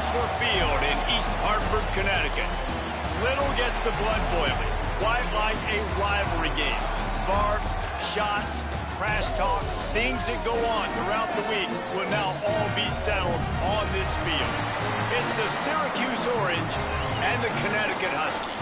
Chancellor Field in East Hartford, Connecticut. Little gets the blood boiling. Quite like a rivalry game. Barbs, shots, trash talk, things that go on throughout the week will now all be settled on this field. It's the Syracuse Orange and the Connecticut Huskies.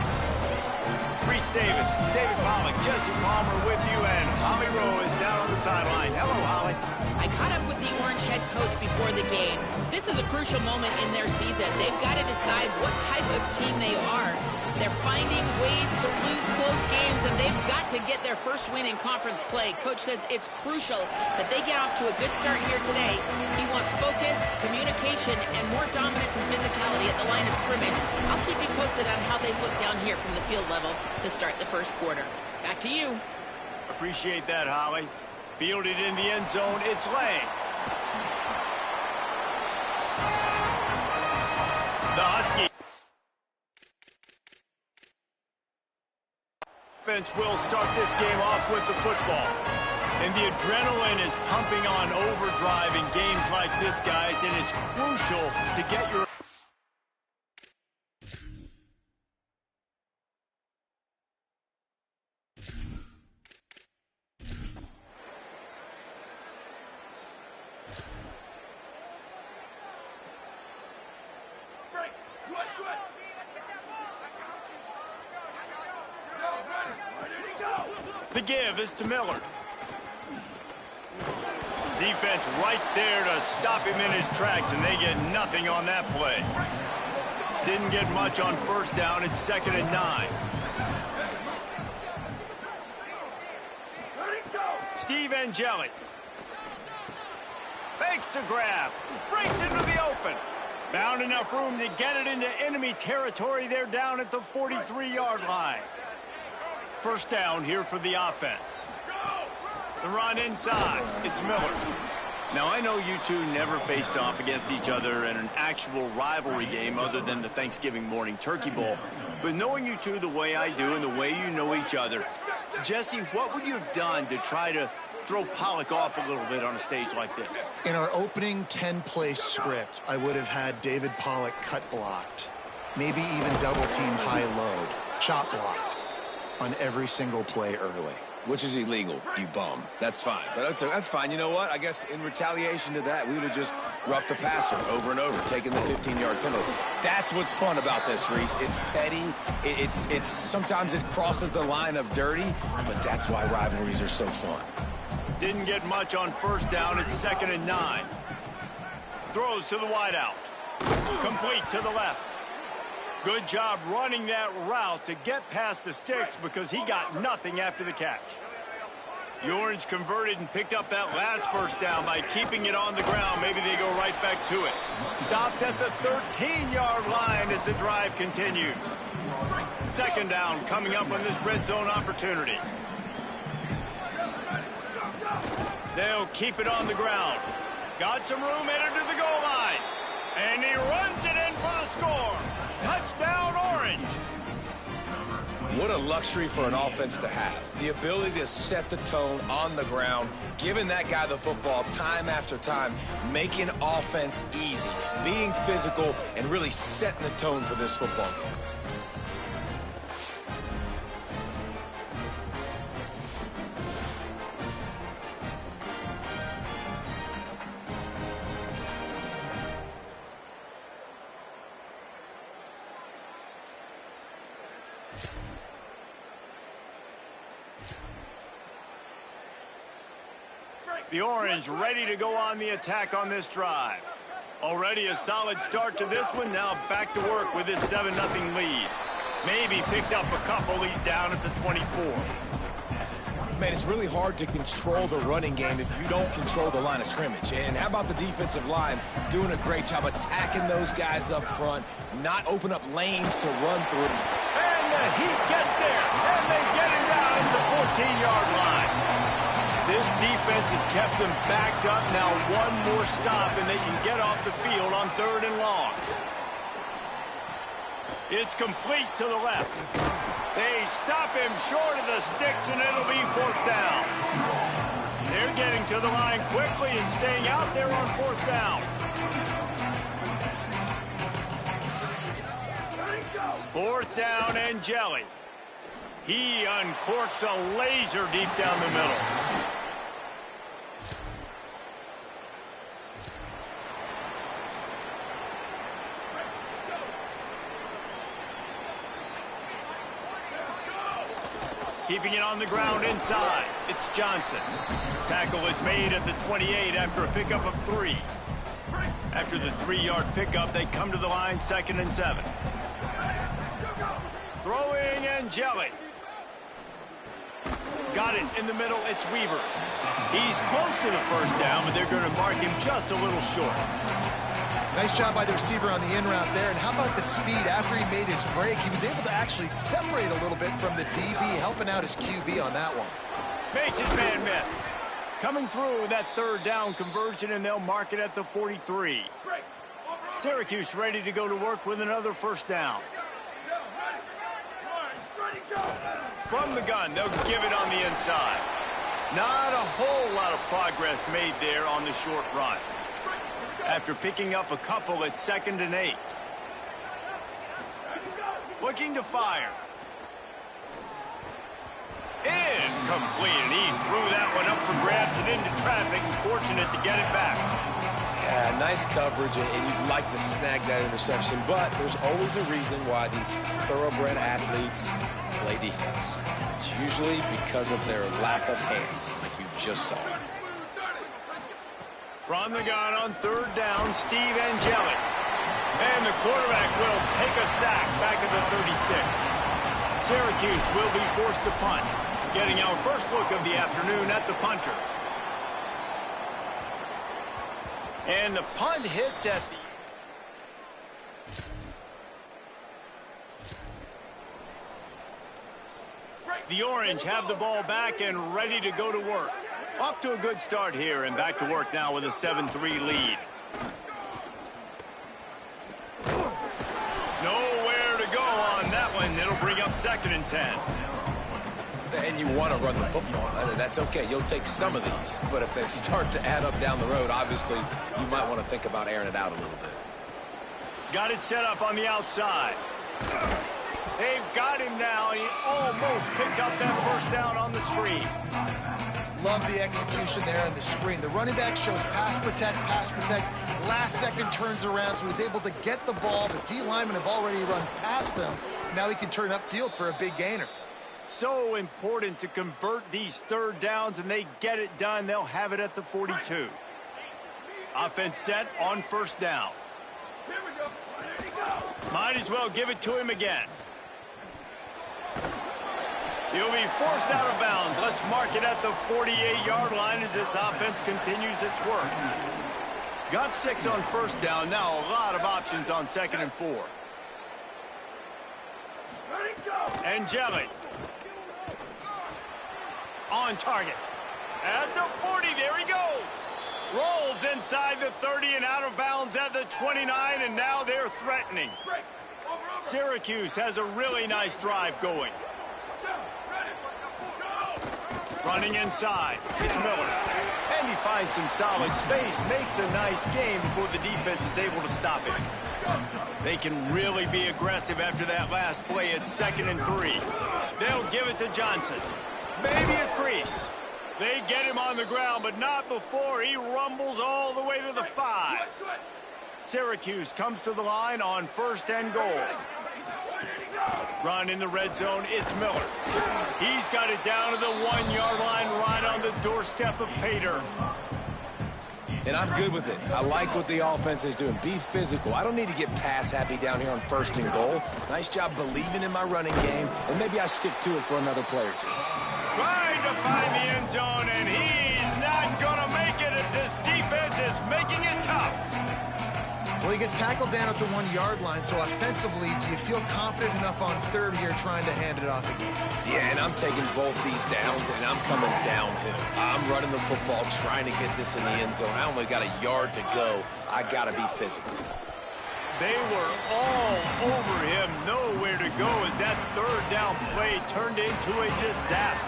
Reese Davis, David Pollock, Jesse Palmer with you, and Holly Rowe is down on the sideline. Hello, Holly. I caught up with the Orange head coach before the game. This is a crucial moment in their season. They've got to decide what type of team they are. They're finding ways to lose close games, and they've got to get their first win in conference play. Coach says it's crucial that they get off to a good start here today. He wants focus, communication, and more dominance and physicality at the line of scrimmage. I'll keep you posted on how they look down here from the field level to start the first quarter. Back to you. Appreciate that, Holly. Fielded in the end zone, it's Lang. The Huskies. Offense will start this game off with the football. And the adrenaline is pumping on overdrive in games like this, guys, and it's crucial to get your... The give is to Miller. Defense right there to stop him in his tracks, and they get nothing on that play. Didn't get much on first down. It's 2nd and 9. Steve Angeli. Fakes to grab. Breaks into the open. Found enough room to get it into enemy territory. They're down at the 43-yard line. First down here for the offense. The run inside. It's Miller. Now, I know you two never faced off against each other in an actual rivalry game other than the Thanksgiving morning turkey bowl. But knowing you two the way I do and the way you know each other, Jesse, what would you have done to try to throw Pollock off a little bit on a stage like this? In our opening 10-play script, I would have had David Pollock cut blocked. Maybe even double-team high-load. Chop blocked on every single play early. Which is illegal, you bum. That's fine. But that's fine. You know what? I guess in retaliation to that, we would have just roughed the passer over and over, taking the 15-yard penalty. That's what's fun about this, Reese. It's petty. It's sometimes it crosses the line of dirty, but that's why rivalries are so fun. Didn't get much on first down. It's 2nd and 9. Throws to the wideout. Complete to the left. Good job running that route to get past the sticks because he got nothing after the catch. The Orange converted and picked up that last first down by keeping it on the ground. Maybe they go right back to it. Stopped at the 13-yard line as the drive continues. Second down coming up on this red zone opportunity. They'll keep it on the ground. Got some room, headed to the goal line. And he runs it in for the score. Touchdown, Orange. What a luxury for an offense to have. The ability to set the tone on the ground, giving that guy the football time after time, making offense easy, being physical, and really setting the tone for this football game. The Orange ready to go on the attack on this drive. Already a solid start to this one. Now back to work with this 7-0 lead. Maybe picked up a couple. He's down at the 24. Man, it's really hard to control the running game if you don't control the line of scrimmage. And how about the defensive line doing a great job attacking those guys up front, not open up lanes to run through. And the heat gets there, and they get him down at the 14-yard line. This defense has kept them backed up. Now one more stop, and they can get off the field on 3rd and long. It's complete to the left. They stop him short of the sticks, and it'll be 4th down. They're getting to the line quickly and staying out there on 4th down. 4th down and jelly. He uncorks a laser deep down the middle. Keeping it on the ground inside. It's Johnson. Tackle is made at the 28 after a pickup of 3. After the 3-yard pickup, they come to the line 2nd and 7. Throwing and jelly. Got it in the middle. It's Weaver. He's close to the 1st down, but they're going to mark him just a little short. Nice job by the receiver on the in route there. And how about the speed? After he made his break, he was able to actually separate a little bit from the DB, helping out his QB on that one. Makes his man miss. Coming through with that 3rd down conversion, and they'll mark it at the 43. Syracuse ready to go to work with another 1st down. From the gun, they'll give it on the inside. Not a whole lot of progress made there on the short run. After picking up a couple, it's 2nd and 8. Looking to fire. Incomplete, and he threw that one up for grabs and into traffic, and fortunate to get it back. Yeah, nice coverage, and you'd like to snag that interception, but there's always a reason why these thoroughbred athletes play defense. It's usually because of their lack of hands, like you just saw. From the gun on 3rd down, Steve Angeli. And the quarterback will take a sack back at the 36. Syracuse will be forced to punt, getting our first look of the afternoon at the punter. And the punt hits at the Orange have the ball back and ready to go to work. Off to a good start here, and back to work now with a 7-3 lead. Nowhere to go on that one. It'll bring up 2nd and 10. And you want to run the football. That's okay. You'll take some of these. But if they start to add up down the road, obviously, you might want to think about airing it out a little bit. Got it set up on the outside. They've got him now. He almost picked up that 1st down on the screen. Love the execution there on the screen. The running back shows pass protect, last second turns around, so he's able to get the ball. The D linemen have already run past him. Now he can turn upfield for a big gainer. So important to convert these 3rd downs, and they get it done. They'll have it at the 42. Offense set on 1st down. Here we go. There you go. Might as well give it to him again. He'll be forced out of bounds. Let's mark it at the 48-yard line as this offense continues its work. Got 6 on 1st down. Now a lot of options on 2nd and 4. Ready, go. Angeli. On target. At the 40, there he goes. Rolls inside the 30 and out of bounds at the 29, and now they're threatening. Break. Over. Syracuse has a really nice drive going. Down. Ready. Go. Running inside, it's Miller. And he finds some solid space, makes a nice game before the defense is able to stop it. They can really be aggressive after that last play. It's 2nd and 3. They'll give it to Johnson. Maybe a crease. They get him on the ground, but not before he rumbles all the way to the 5. Syracuse comes to the line on 1st and goal. Run in the red zone, it's Miller. He's got it down to the 1-yard line, right on the doorstep of Pater. And I'm good with it. I like what the offense is doing. Be physical. I don't need to get pass happy down here on 1st and goal. Nice job believing in my running game, and maybe I stick to it for another play or two. Trying to find the end zone, and he's not going to make it as this defense is making it tough. Well, he gets tackled down at the 1-yard line, so offensively, do you feel confident enough on 3rd here trying to hand it off again? Yeah, and I'm taking both these downs, and I'm coming downhill. I'm running the football, trying to get this in the end zone. I only got a yard to go. I got to be physical. They were all over him, nowhere to go as that 3rd down play turned into a disaster.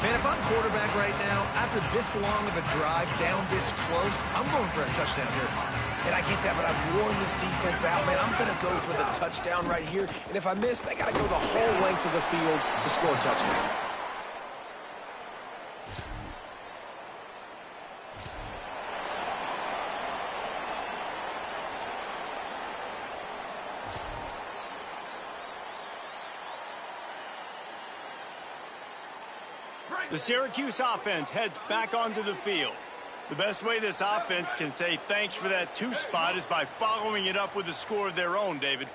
Man, if I'm quarterback right now, after this long of a drive down this close, I'm going for a touchdown here. And I get that, but I've worn this defense out, man. I'm going to go for the touchdown right here. And if I miss, they got to go the whole length of the field to score a touchdown. The Syracuse offense heads back onto the field. The best way this offense can say thanks for that 2 spot is by following it up with a score of their own, David.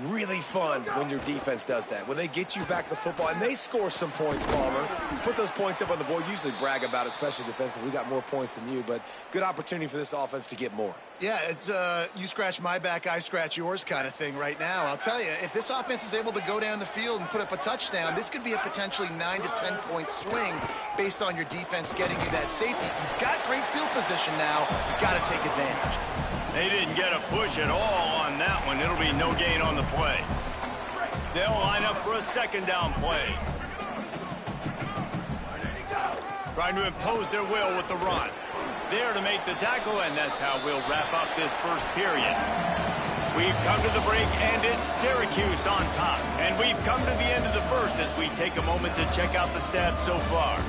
Really fun when your defense does that. When they get you back the football, and they score some points, Palmer. Put those points up on the board. Usually brag about it, especially defensively. We got more points than you, but good opportunity for this offense to get more. Yeah, it's you scratch my back, I scratch yours kind of thing right now. I'll tell you, if this offense is able to go down the field and put up a touchdown, this could be a potentially 9 to 10 point swing based on your defense getting you that safety. You've got great field position now. You've got to take advantage. They didn't get a push at all on that one. It'll be no gain on the play. They'll line up for a 2nd down play. Trying to impose their will with the run. There to make the tackle, and that's how we'll wrap up this first period. We've come to the break, and it's Syracuse on top. And we've come to the end of the first as we take a moment to check out the stats so far.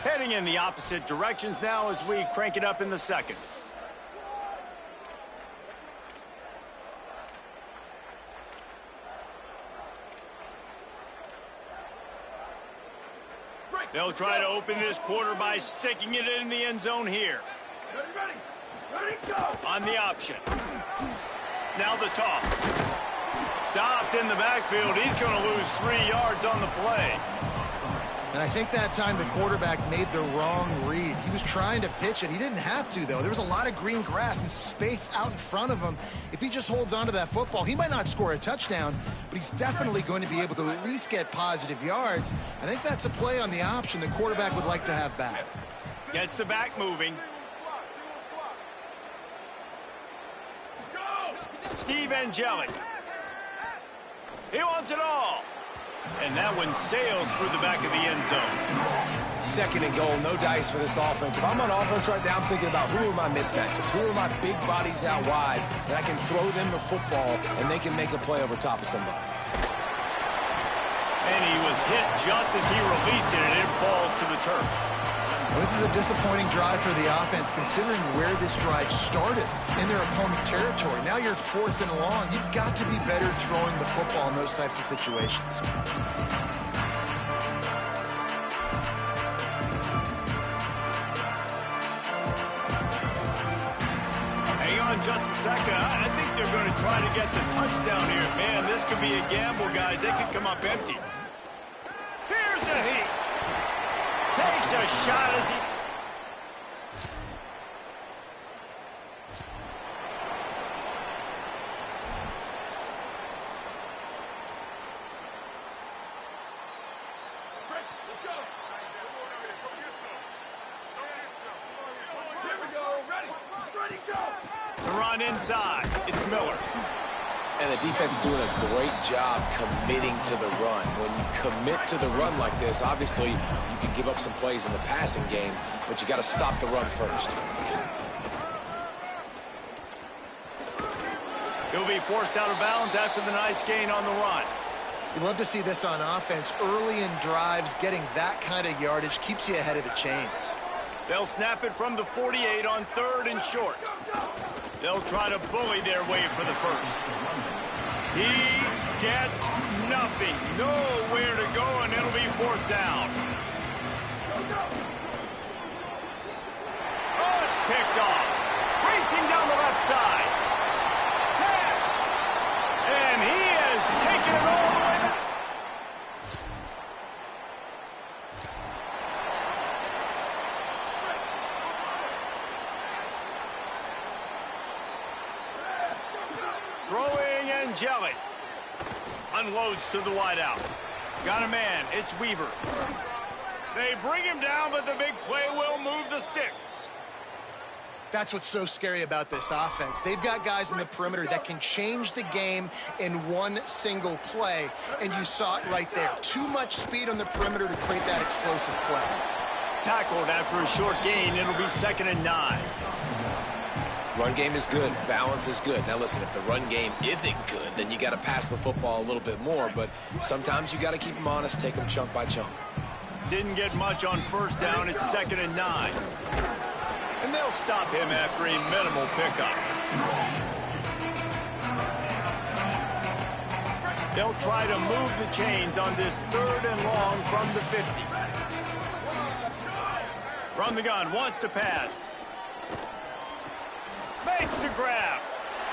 Heading in the opposite directions now as we crank it up in the second. They'll try to open this quarter by sticking it in the end zone here. Ready, go! On the option. Now the toss. Stopped in the backfield. He's going to lose 3 yards on the play. And I think that time the quarterback made the wrong read. He was trying to pitch it. He didn't have to, though. There was a lot of green grass and space out in front of him. If he just holds on to that football, he might not score a touchdown, but he's definitely going to be able to at least get positive yards. I think that's a play on the option the quarterback would like to have back. Gets the back moving. Steve Angelic. He wants it all. And that one sails through the back of the end zone. 2nd and goal, no dice for this offense. If I'm on offense right now, I'm thinking about who are my mismatches, who are my big bodies out wide, that I can throw them the football and they can make a play over top of somebody. And he was hit just as he released it, and it falls to the turf. Well, this is a disappointing drive for the offense, considering where this drive started, in their opponent territory. Now you're 4th and long. You've got to be better throwing the football in those types of situations. Hang on just a second. I think they're going to try to get the touchdown here. Man, this could be a gamble, guys. They could come up empty. Here's a heat. Takes a shot as he... Let's go! Here we go! Ready, go! The run inside. It's Miller. And the defense doing a great job committing to the run. When you commit to the run like this, obviously you can give up some plays in the passing game, but you got to stop the run first. He'll be forced out of bounds after the nice gain on the run. You love to see this on offense. Early in drives, getting that kind of yardage keeps you ahead of the chains. They'll snap it from the 48 on 3rd and short. They'll try to bully their way for the first. He gets nothing. Nowhere to go, and it'll be 4th down. Oh, it's picked off. Racing down the left side. 10. And he has taken it all the way back. Throwing Angelic. Unloads to the wideout. Got a man. It's Weaver. They bring him down, but the big play will move the sticks. That's what's so scary about this offense. They've got guys in the perimeter that can change the game in one single play, and you saw it right there. Too much speed on the perimeter to create that explosive play. Tackled after a short gain. It'll be 2nd and 9. Run game is good. Balance is good. Now, listen, if the run game isn't good, then you got to pass the football a little bit more, but sometimes you got to keep them honest, take them chunk by chunk. Didn't get much on 1st down. It's 2nd and 9. And they'll stop him after a minimal pickup. They'll try to move the chains on this 3rd and long from the 50. From the gun, wants to pass. Makes the grab.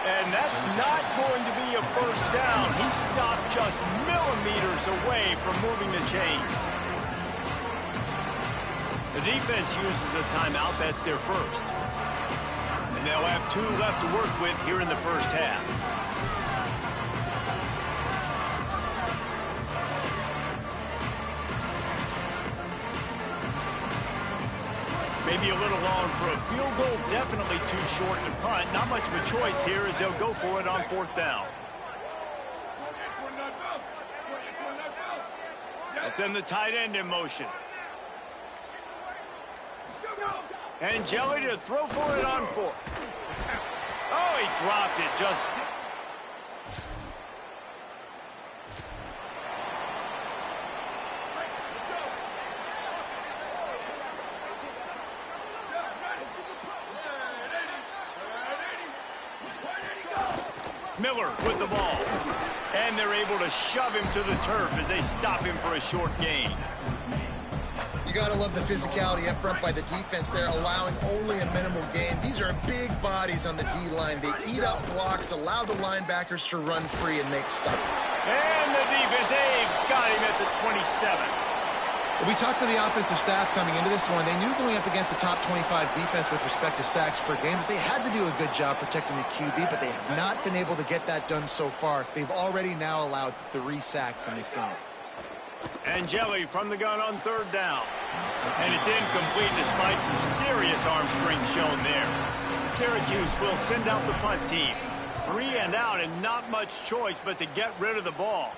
And that's not going to be a 1st down. He stopped just millimeters away from moving the chains. The defense uses a timeout. That's their 1st. And they'll have 2 left to work with here in the 1st half. Maybe a little long for a field goal. Definitely too short to punt. Not much of a choice here as they'll go for it on 4th down. They'll send the tight end in motion. And Jelly to throw for it on 4th. Oh, he dropped it just... Miller with the ball. And they're able to shove him to the turf as they stop him for a short gain. You got to love the physicality up front by the defense there, allowing only a minimal gain. These are big bodies on the D-line. They eat up blocks, allow the linebackers to run free and make stops. And the defense, they've got him at the 27. We talked to the offensive staff coming into this one. They knew going up against the top 25 defense with respect to sacks per game that they had to do a good job protecting the QB, but they have not been able to get that done so far. They've already now allowed 3 sacks in this game. And Jelly from the gun on 3rd down. And it's incomplete despite some serious arm strength shown there. Syracuse will send out the punt team. 3 and out and not much choice but to get rid of the ball.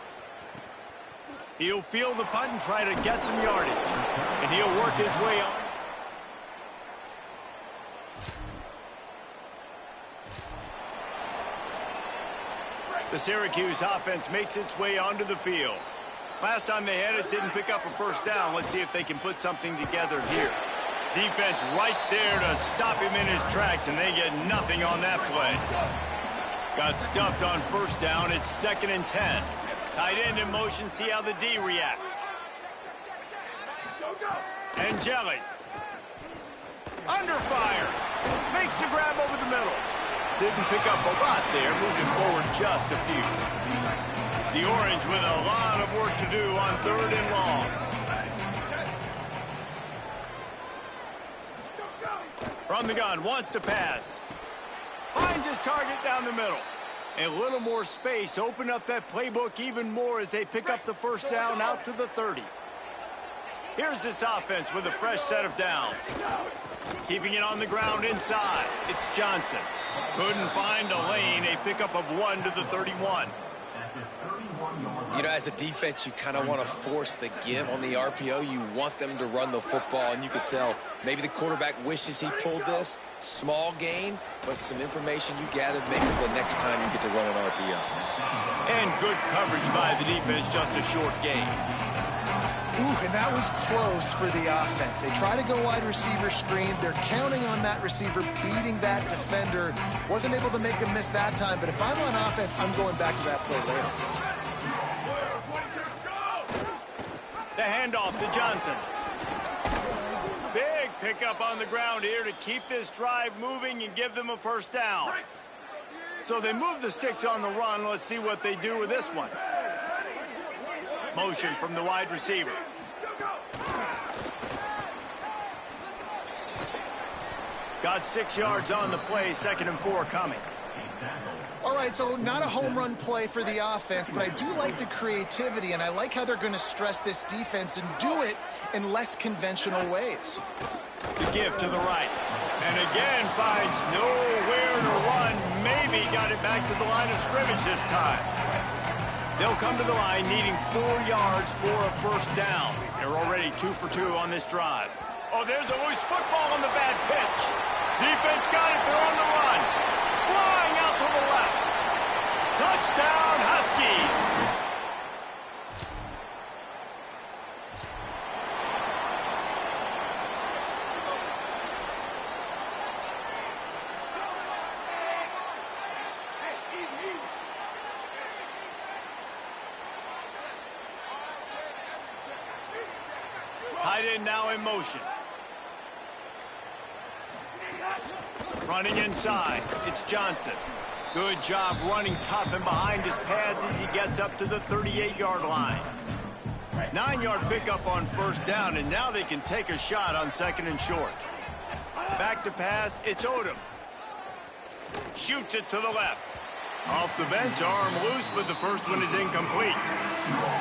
He'll field the punt and try to get some yardage. And he'll work his way on. The Syracuse offense makes its way onto the field. Last time they had it, didn't pick up a 1st down. Let's see if they can put something together here. Defense right there to stop him in his tracks, and they get nothing on that play. Got stuffed on 1st down. It's 2nd and 10. Tight end in motion, see how the D reacts. And Jelly. Under fire. Makes the grab over the middle. Didn't pick up a lot there, moving forward just a few. The Orange with a lot of work to do on 3rd and long. From the gun, wants to pass. Finds his target down the middle. A little more space, open up that playbook even more as they pick up the 1st down out to the 30. Here's this offense with a fresh set of downs. Keeping it on the ground inside. It's Johnson. Couldn't find a lane, a pickup of 1 to the 31. You know, as a defense, you kind of want to force the give on the RPO. You want them to run the football, and you could tell maybe the quarterback wishes he pulled this. Small gain, but some information you gathered maybe for the next time you get to run an RPO. And good coverage by the defense, just a short gain. Ooh, and that was close for the offense. They try to go wide receiver screen. They're counting on that receiver beating that defender. Wasn't able to make him miss that time, but if I'm on offense, I'm going back to that play later. The handoff to Johnson. Big pickup on the ground here to keep this drive moving and give them a 1st down. So they move the sticks on the run. Let's see what they do with this one. Motion from the wide receiver. Got 6 yards on the play, 2nd and 4 coming. All right, so not a home run play for the offense, but I do like the creativity, and I like how they're going to stress this defense and do it in less conventional ways. The give to the right. And again finds nowhere to run. Maybe got it back to the line of scrimmage this time. They'll come to the line needing 4 yards for a first down. They're already 2 for 2 on this drive. Oh, there's a loose football on the bad pitch. Defense got it. They're on the run. Flying out to the left. Touchdown, Huskies. Tight end now in motion. Running inside, it's Johnson. Good job running tough and behind his pads as he gets up to the 38-yard line. 9-yard pickup on first down, and now they can take a shot on second and short. Back to pass, it's Odom. Shoots it to the left. Off the bench, arm loose, but the first one is incomplete.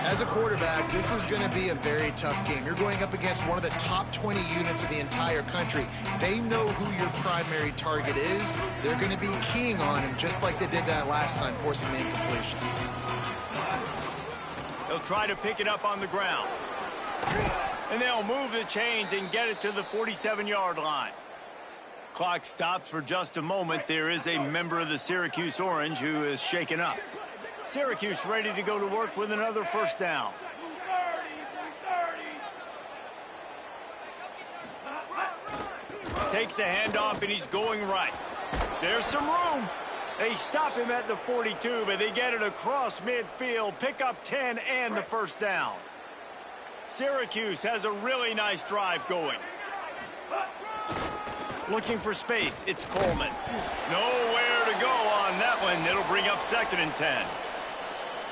As a quarterback, this is going to be a very tough game. You're going up against one of the top 20 units of the entire country. They know who your primary target is. They're going to be keying on him, just like they did that last time, forcing the incompletion. They'll try to pick it up on the ground. And they'll move the chains and get it to the 47-yard line. Clock stops for just a moment. There is a member of the Syracuse Orange who is shaken up. Syracuse ready to go to work with another first down. Takes the handoff, and he's going right. There's some room. They stop him at the 42, but they get it across midfield, pick up 10 and the first down. Syracuse has a really nice drive going. Looking for space, it's Coleman. Nowhere to go on that one. It'll bring up second and 10.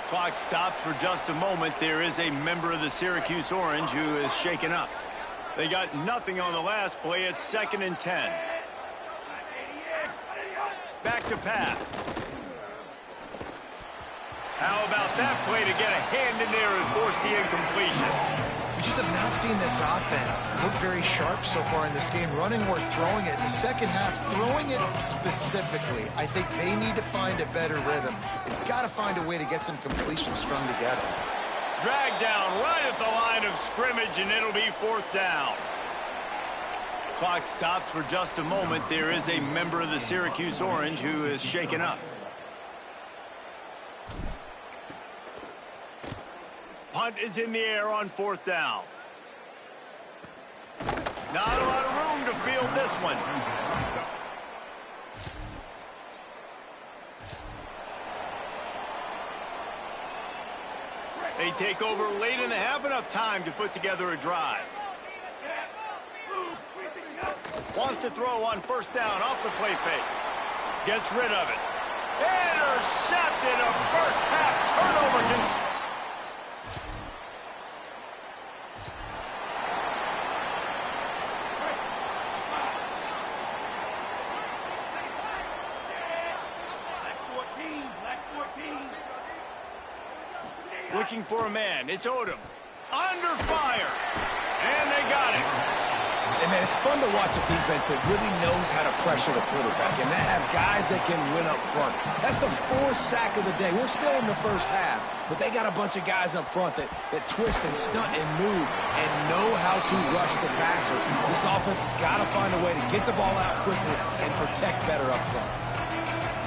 Clock stops for just a moment. There is a member of the Syracuse Orange who is shaken up. They got nothing on the last play. It's second and 10. Back to pass. How about that play to get a hand in there and force the incompletion? We just have not seen this offense look very sharp so far in this game, running or throwing it. In the second half, throwing it specifically, I think they need to find a better rhythm. They've got to find a way to get some completion strung together. Drag down right at the line of scrimmage, and it'll be fourth down. Clock stops for just a moment. There is a member of the Syracuse Orange who is shaken up. Punt is in the air on fourth down. Not a lot of room to field this one. They take over late in the half, enough time to put together a drive. Wants to throw on first down off the play fake. Gets rid of it. Intercepted, a first half turnover. Looking for a man. It's Odom. Under fire. And they got it. And, man, it's fun to watch a defense that really knows how to pressure the quarterback and that have guys that can win up front. That's the fourth sack of the day. We're still in the first half, but they got a bunch of guys up front that twist and stunt and move and know how to rush the passer. This offense has got to find a way to get the ball out quicker and protect better up front.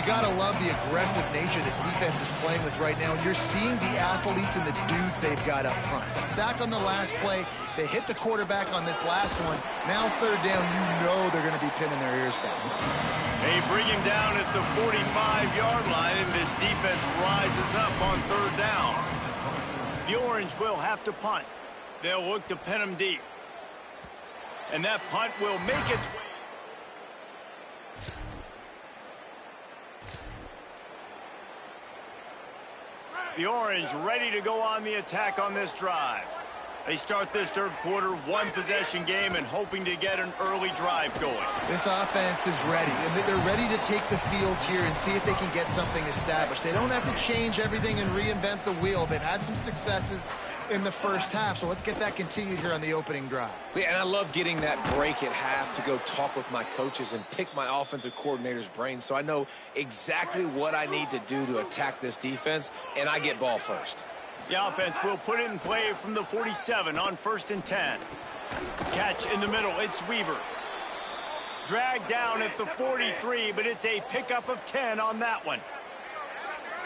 You got to love the aggressive nature this defense is playing with right now. And you're seeing the athletes and the dudes they've got up front. A sack on the last play. They hit the quarterback on this last one. Now third down, you know they're going to be pinning their ears back. They bring him down at the 45-yard line, and this defense rises up on third down. The Orange will have to punt. They'll look to pin him deep. And that punt will make its way. The Orange ready to go on the attack on this drive. They start this third quarter, one-possession game, and hoping to get an early drive going. This offense is ready, and they're ready to take the field here and see if they can get something established. They don't have to change everything and reinvent the wheel. They've had some successes. in the first half. So let's get that continued here on the opening drive. Yeah, and I love getting that break at half to go talk with my coaches and pick my offensive coordinator's brain so I know exactly what I need to do to attack this defense, and I get ball first. The offense will put it in play from the 47 on 1st and 10. Catch in the middle. It's Weaver. Dragged down at the 43, but it's a pickup of 10 on that one.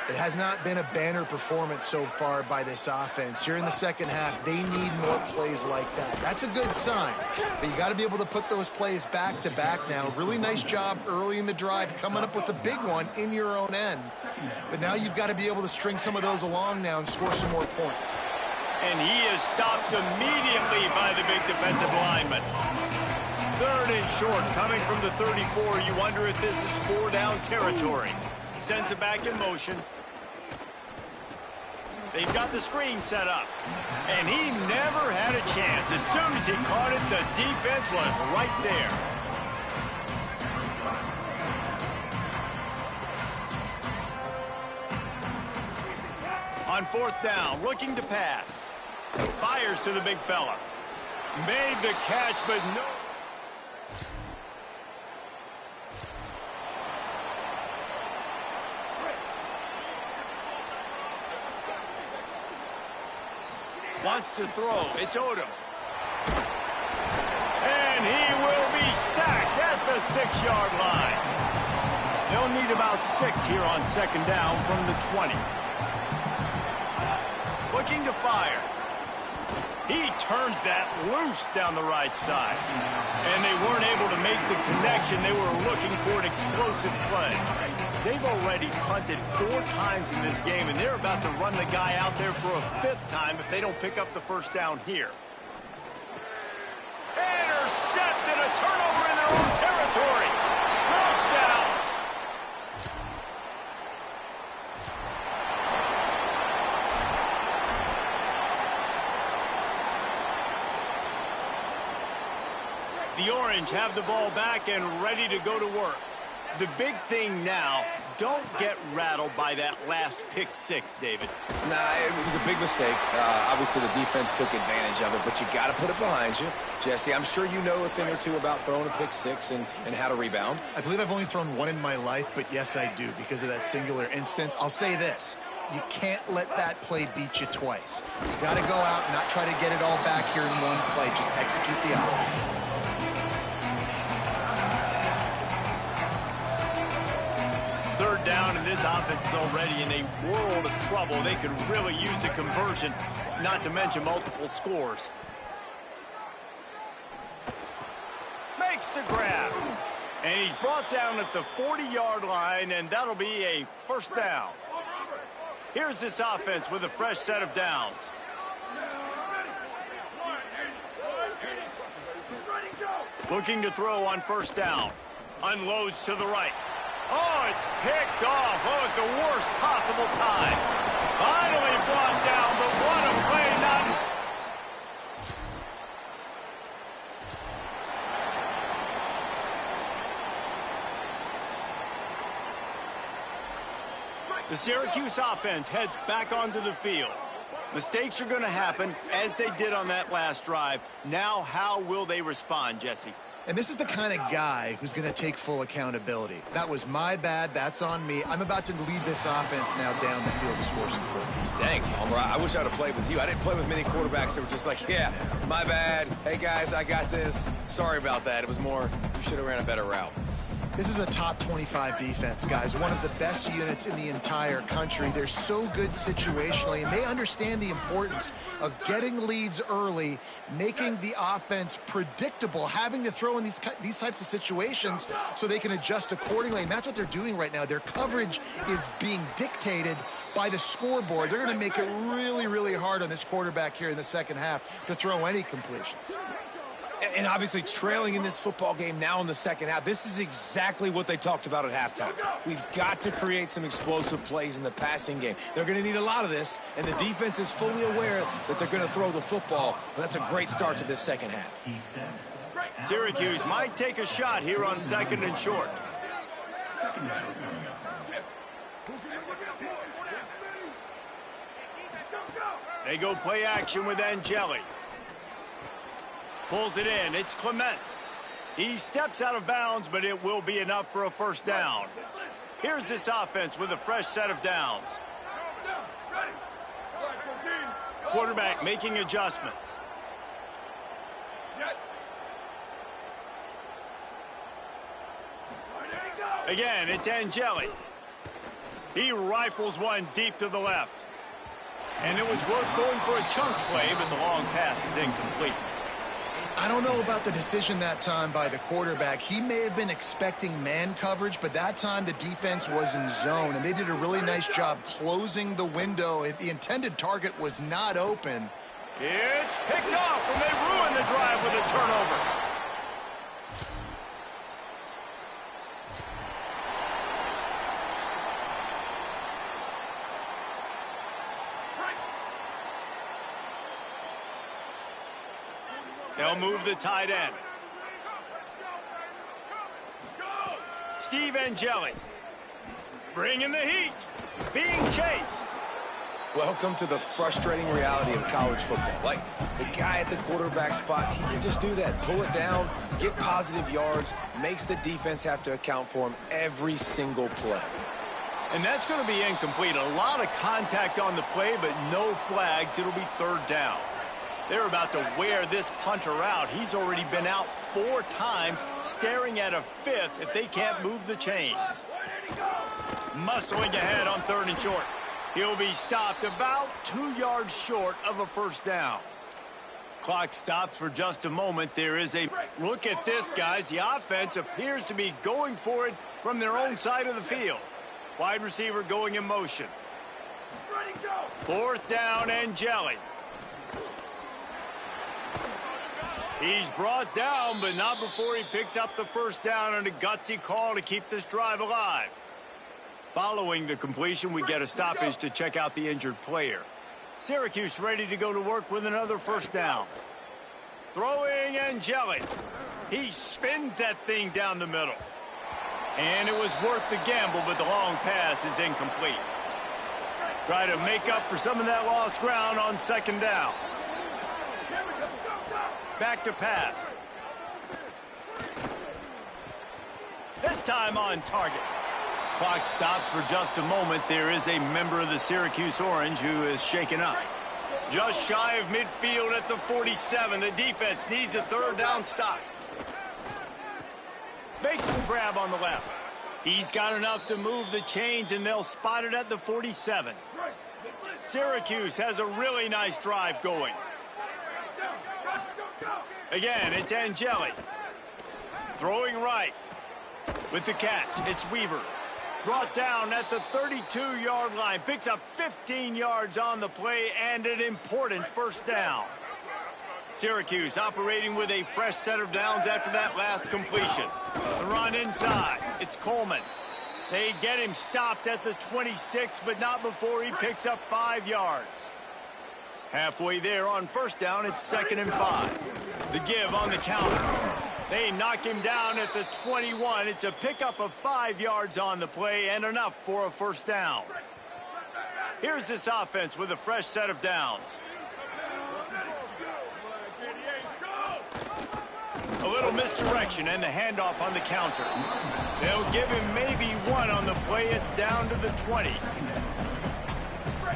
It has not been a banner performance so far by this offense. Here in the second half, they need more plays like that. That's a good sign, but you got to be able to put those plays back to back now. Really nice job early in the drive, coming up with a big one in your own end. But now you've got to be able to string some of those along now and score some more points. And he is stopped immediately by the big defensive lineman. 3rd and short, coming from the 34. You wonder if this is 4-down territory. Sends it back in motion. They've got the screen set up. And he never had a chance. As soon as he caught it, the defense was right there. On 4th down, looking to pass. Fires to the big fella. Made the catch, but no. Wants to throw. It's Odom. And he will be sacked at the 6-yard line. They'll need about 6 here on 2nd down from the 20. Looking to fire. He turns that loose down the right side. And they weren't able to make the connection. They were looking for an explosive play. They've already punted 4 times in this game, and they're about to run the guy out there for a 5th time if they don't pick up the 1st down here. Intercepted, a turnover in their own territory. Touchdown. The Orange have the ball back and ready to go to work. The big thing now, don't get rattled by that last pick 6, David. Nah, it was a big mistake. Obviously, the defense took advantage of it, but you got to put it behind you. Jesse, I'm sure you know a thing or two about throwing a pick 6 and how to rebound. I believe I've only thrown one in my life, but yes, I do because of that singular instance. I'll say this. You can't let that play beat you twice. You got to go out and not try to get it all back here in one play. Just execute the offense. Down, and this offense is already in a world of trouble. They could really use a conversion, not to mention multiple scores. Makes the grab. And he's brought down at the 40-yard line, and that'll be a 1st down. Here's this offense with a fresh set of downs. Looking to throw on 1st down. Unloads to the right. Oh, it's picked off. Oh, at the worst possible time. Finally brought down, but what a play. The Syracuse offense heads back onto the field. Mistakes are going to happen, as they did on that last drive. Now, how will they respond, Jesse? And this is the kind of guy who's going to take full accountability. That was my bad. That's on me. I'm about to lead this offense now down the field to score some points. Dang, Palmer, I wish I would have played with you. I didn't play with many quarterbacks that were just like, yeah, my bad. Hey, guys, I got this. Sorry about that. It was more, you should have ran a better route. This is a top 25 defense, guys. One of the best units in the entire country. They're so good situationally, and they understand the importance of getting leads early, making the offense predictable, having to throw in these types of situations so they can adjust accordingly. And that's what they're doing right now. Their coverage is being dictated by the scoreboard. They're going to make it really, really hard on this quarterback here in the second half to throw any completions. And obviously trailing in this football game now in the second half, this is exactly what they talked about at halftime. We've got to create some explosive plays in the passing game. They're going to need a lot of this, and the defense is fully aware that they're going to throw the football. But that's a great start to this second half. Syracuse might take a shot here on 2nd and short. They go play action with Angeli. Pulls it in. It's Clement. He steps out of bounds, but it will be enough for a first down. Here's this offense with a fresh set of downs. Quarterback making adjustments. Again, it's Angeli. He rifles one deep to the left. And it was worth going for a chunk play, but the long pass is incomplete. I don't know about the decision that time by the quarterback. He may have been expecting man coverage, but that time the defense was in zone, and they did a really nice job closing the window. The intended target was not open. It's picked off, and they ruin the drive with a turnover. They'll move the tight end. Steve Angeli. Bringing the heat. Being chased. Welcome to the frustrating reality of college football. Like, the guy at the quarterback spot, he can just do that. Pull it down, get positive yards, makes the defense have to account for him every single play. And that's going to be incomplete. A lot of contact on the play, but no flags. It'll be third down. They're about to wear this punter out. He's already been out 4 times, staring at a 5th if they can't move the chains. Muscling ahead on 3rd and short. He'll be stopped about 2 yards short of a first down. Clock stops for just a moment. There is a look at this, guys. The offense appears to be going for it from their own side of the field. Wide receiver going in motion. 4th down, Angeli. He's brought down, but not before he picks up the first down on a gutsy call to keep this drive alive. Following the completion, we get a stoppage to check out the injured player. Syracuse ready to go to work with another first down. Throwing Angeli. He spins that thing down the middle. And it was worth the gamble, but the long pass is incomplete. Try to make up for some of that lost ground on 2nd down. Back to pass. This time on target. Clock stops for just a moment. There is a member of the Syracuse Orange who is shaken up. Just shy of midfield at the 47. The defense needs a 3rd down stop. Makes the grab on the left. He's got enough to move the chains, and they'll spot it at the 47. Syracuse has a really nice drive going. Again, it's Angeli. Throwing right. With the catch, it's Weaver. Brought down at the 32-yard line. Picks up 15 yards on the play and an important first down. Syracuse operating with a fresh set of downs after that last completion. The run inside. It's Coleman. They get him stopped at the 26, but not before he picks up 5 yards. Halfway there on first down, it's 2nd and 5. The give on the counter. They knock him down at the 21. It's a pickup of 5 yards on the play and enough for a first down. Here's this offense with a fresh set of downs. A little misdirection and the handoff on the counter. They'll give him maybe 1 on the play. It's down to the 20.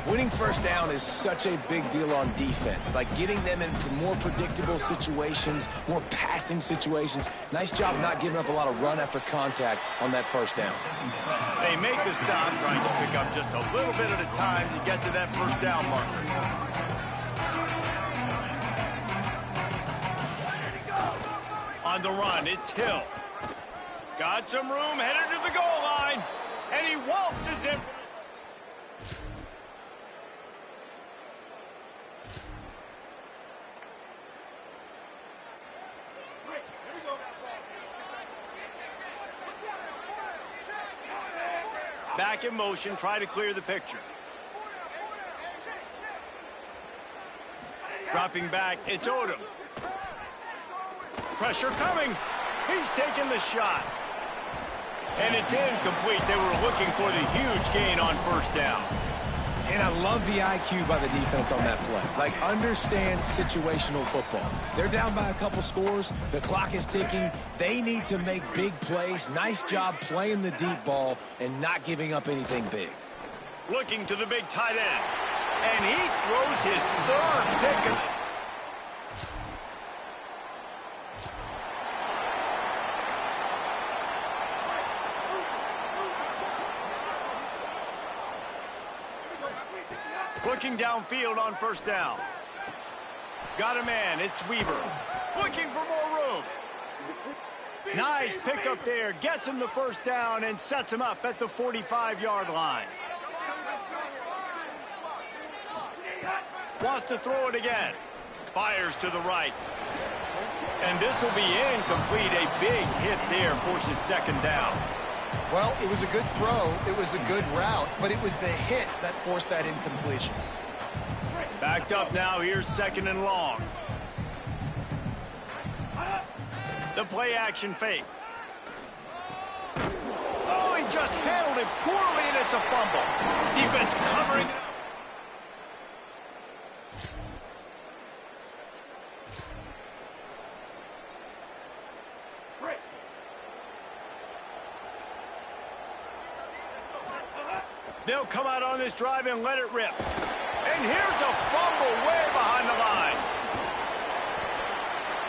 Winning first down is such a big deal on defense, like getting them in more predictable situations, more passing situations. Nice job not giving up a lot of run after contact on that first down. They make the stop, trying to pick up just a little bit at a time to get to that first down marker. On the run, it's Hill. Got some room, headed to the goal line, and he waltzes it. Back in motion, try to clear the picture. Dropping back, it's Odom. Pressure coming. He's taking the shot. And it's incomplete. They were looking for the huge gain on first down. And I love the IQ by the defense on that play. Like, understand situational football. They're down by a couple scores. The clock is ticking. They need to make big plays. Nice job playing the deep ball and not giving up anything big. Looking to the big tight end. And he throws his third pick. Looking downfield on first down. Got a man. It's Weaver. Looking for more room. Nice pickup there. Gets him the first down and sets him up at the 45-yard line. Wants to throw it again. Fires to the right. And this will be incomplete. A big hit there forces second down. Well, it was a good throw. It was a good route, but it was the hit that forced that incompletion. Backed up now. Here's second and long. The play action fake. Oh, he just handled it poorly, and it's a fumble. Defense covering. They'll come out on this drive and let it rip. And here's a fumble way behind the line.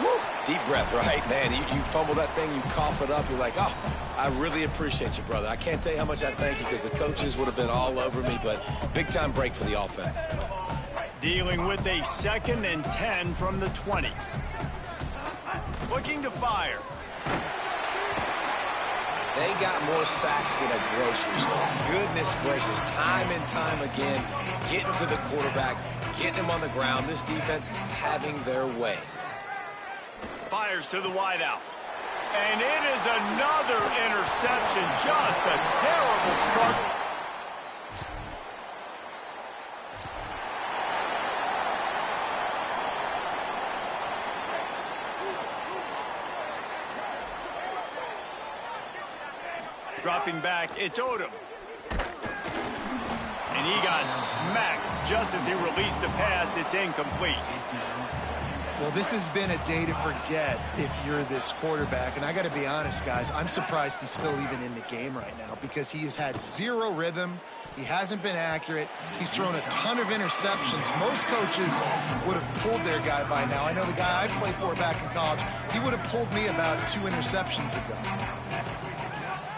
Woo. Deep breath, right? Man, you fumble that thing, you cough it up, you're like, oh, I really appreciate you, brother. I can't tell you how much I thank you because the coaches would have been all over me, but big-time break for the offense. Dealing with a 2nd and 10 from the 20. Looking to fire. They got more sacks than a grocery store. Goodness gracious, time and time again, getting to the quarterback, getting him on the ground. This defense having their way. Fires to the wideout. And it is another interception. Just a terrible struggle. Dropping back, it's Odom. And he got smacked just as he released the pass. It's incomplete. Well, this has been a day to forget if you're this quarterback. And I got to be honest, guys, I'm surprised he's still even in the game right now because he has had zero rhythm. He hasn't been accurate. He's thrown a ton of interceptions. Most coaches would have pulled their guy by now. I know the guy I played for back in college, he would have pulled me about 2 interceptions ago.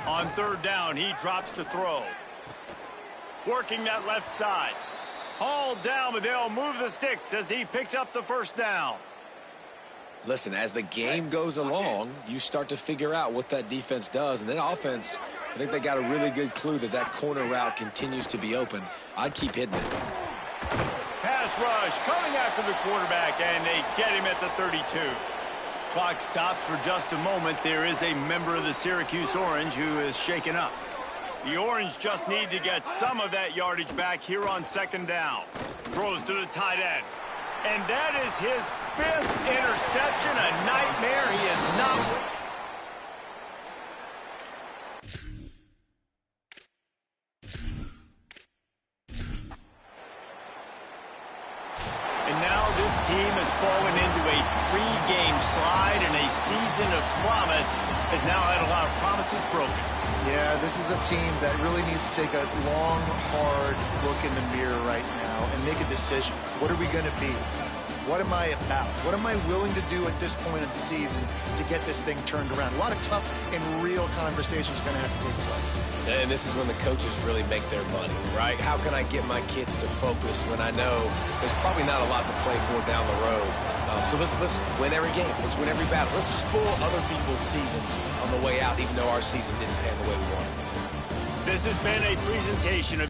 On third down, he drops to throw. Working that left side. Hauled down, but they'll move the sticks as he picks up the first down. Listen, as the game goes along, you start to figure out what that defense does. And then offense, I think they got a really good clue that that corner route continues to be open. I'd keep hitting it. Pass rush coming after the quarterback, and they get him at the 32. Clock stops for just a moment. There is a member of the Syracuse Orange who is shaken up. The Orange just need to get some of that yardage back here on second down. Throws to the tight end. And that is his 5th interception. A nightmare. He is not. And now this team has fallen into a 3-game slide, and a season of promise has now had a lot of promises broken. Yeah, this is a team that really needs to take a long, hard look in the mirror right now and make a decision. What are we going to be? What am I about? What am I willing to do at this point of the season to get this thing turned around? A lot of tough and real conversations are going to have to take place. And this is when the coaches really make their money, right? How can I get my kids to focus when I know there's probably not a lot to play for down the road? So let's win every game. Let's win every battle. Let's spoil other people's seasons on the way out, even though our season didn't pan the way we wanted it to. This has been a presentation of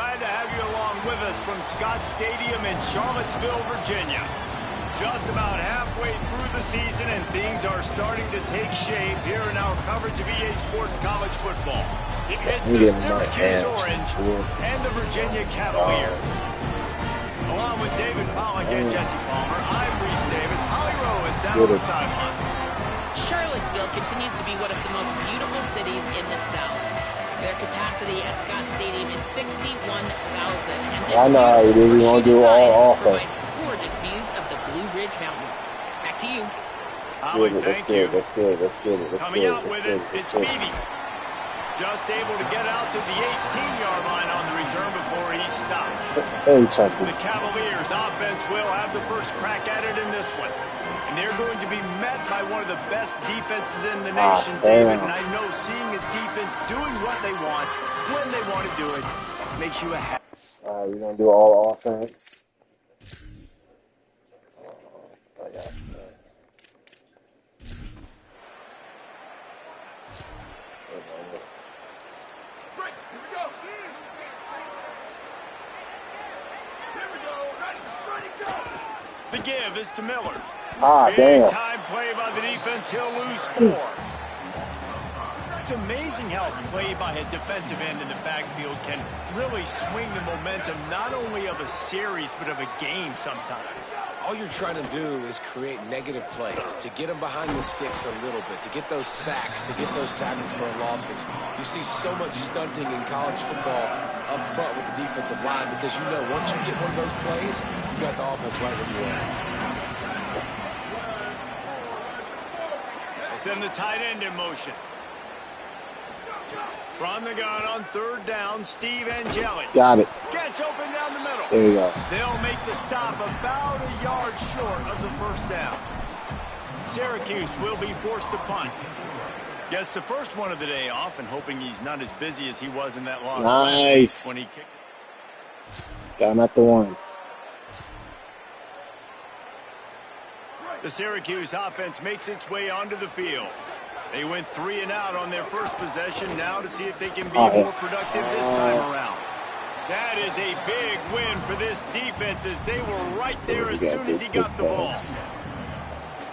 Glad to have you along with us from Scott Stadium in Charlottesville, Virginia. Just about halfway through the season, and things are starting to take shape here in our coverage of EA Sports College Football. It's the Syracuse Orange and the Virginia Cavaliers. Along with David Pollack and Jesse Palmer, I'm Reese Davis. Holly Rowe is down on the sideline. Charlottesville continues to be one of the most beautiful cities in the South. Their capacity at Scott Stadium is 61,000. I know how it is. You want to do all offense. Gorgeous views of the Blue Ridge Mountains. Back to you. Let's good. Coming out with it, it's Beebe. Just able to get out to the 18-yard line on the return before he stops. The Cavaliers offense will have the first crack at it in this one. And they're going to be met by one of the best defenses in the nation, David. And I know seeing a defense doing what they want, when they want to do it, makes you a happy. All right, we're going to do all offense. I got you. Break. Here we go. Here we go. Ready, go. The give is to Miller. Damn. Big time play by the defense. He'll lose 4. It's amazing how play by a defensive end in the backfield can really swing the momentum not only of a series but of a game sometimes. All you're trying to do is create negative plays, to get them behind the sticks a little bit, to get those sacks, to get those tackles for losses. You see so much stunting in college football up front with the defensive line because you know once you get one of those plays, you got the offense right where you are. Send the tight end in motion. From the gun on third down, Steve Angeli. Got it. Gets open down the middle. There you go. They'll make the stop about a yard short of the first down. Syracuse will be forced to punt. Gets the first one of the day off and hoping he's not as busy as he was in that loss last week when he kicked. Got him at the 1. The Syracuse offense makes its way onto the field. They went 3 and out on their first possession now to see if they can be more productive this time around. That is a big win for this defense as they were right there as soon as he got the ball.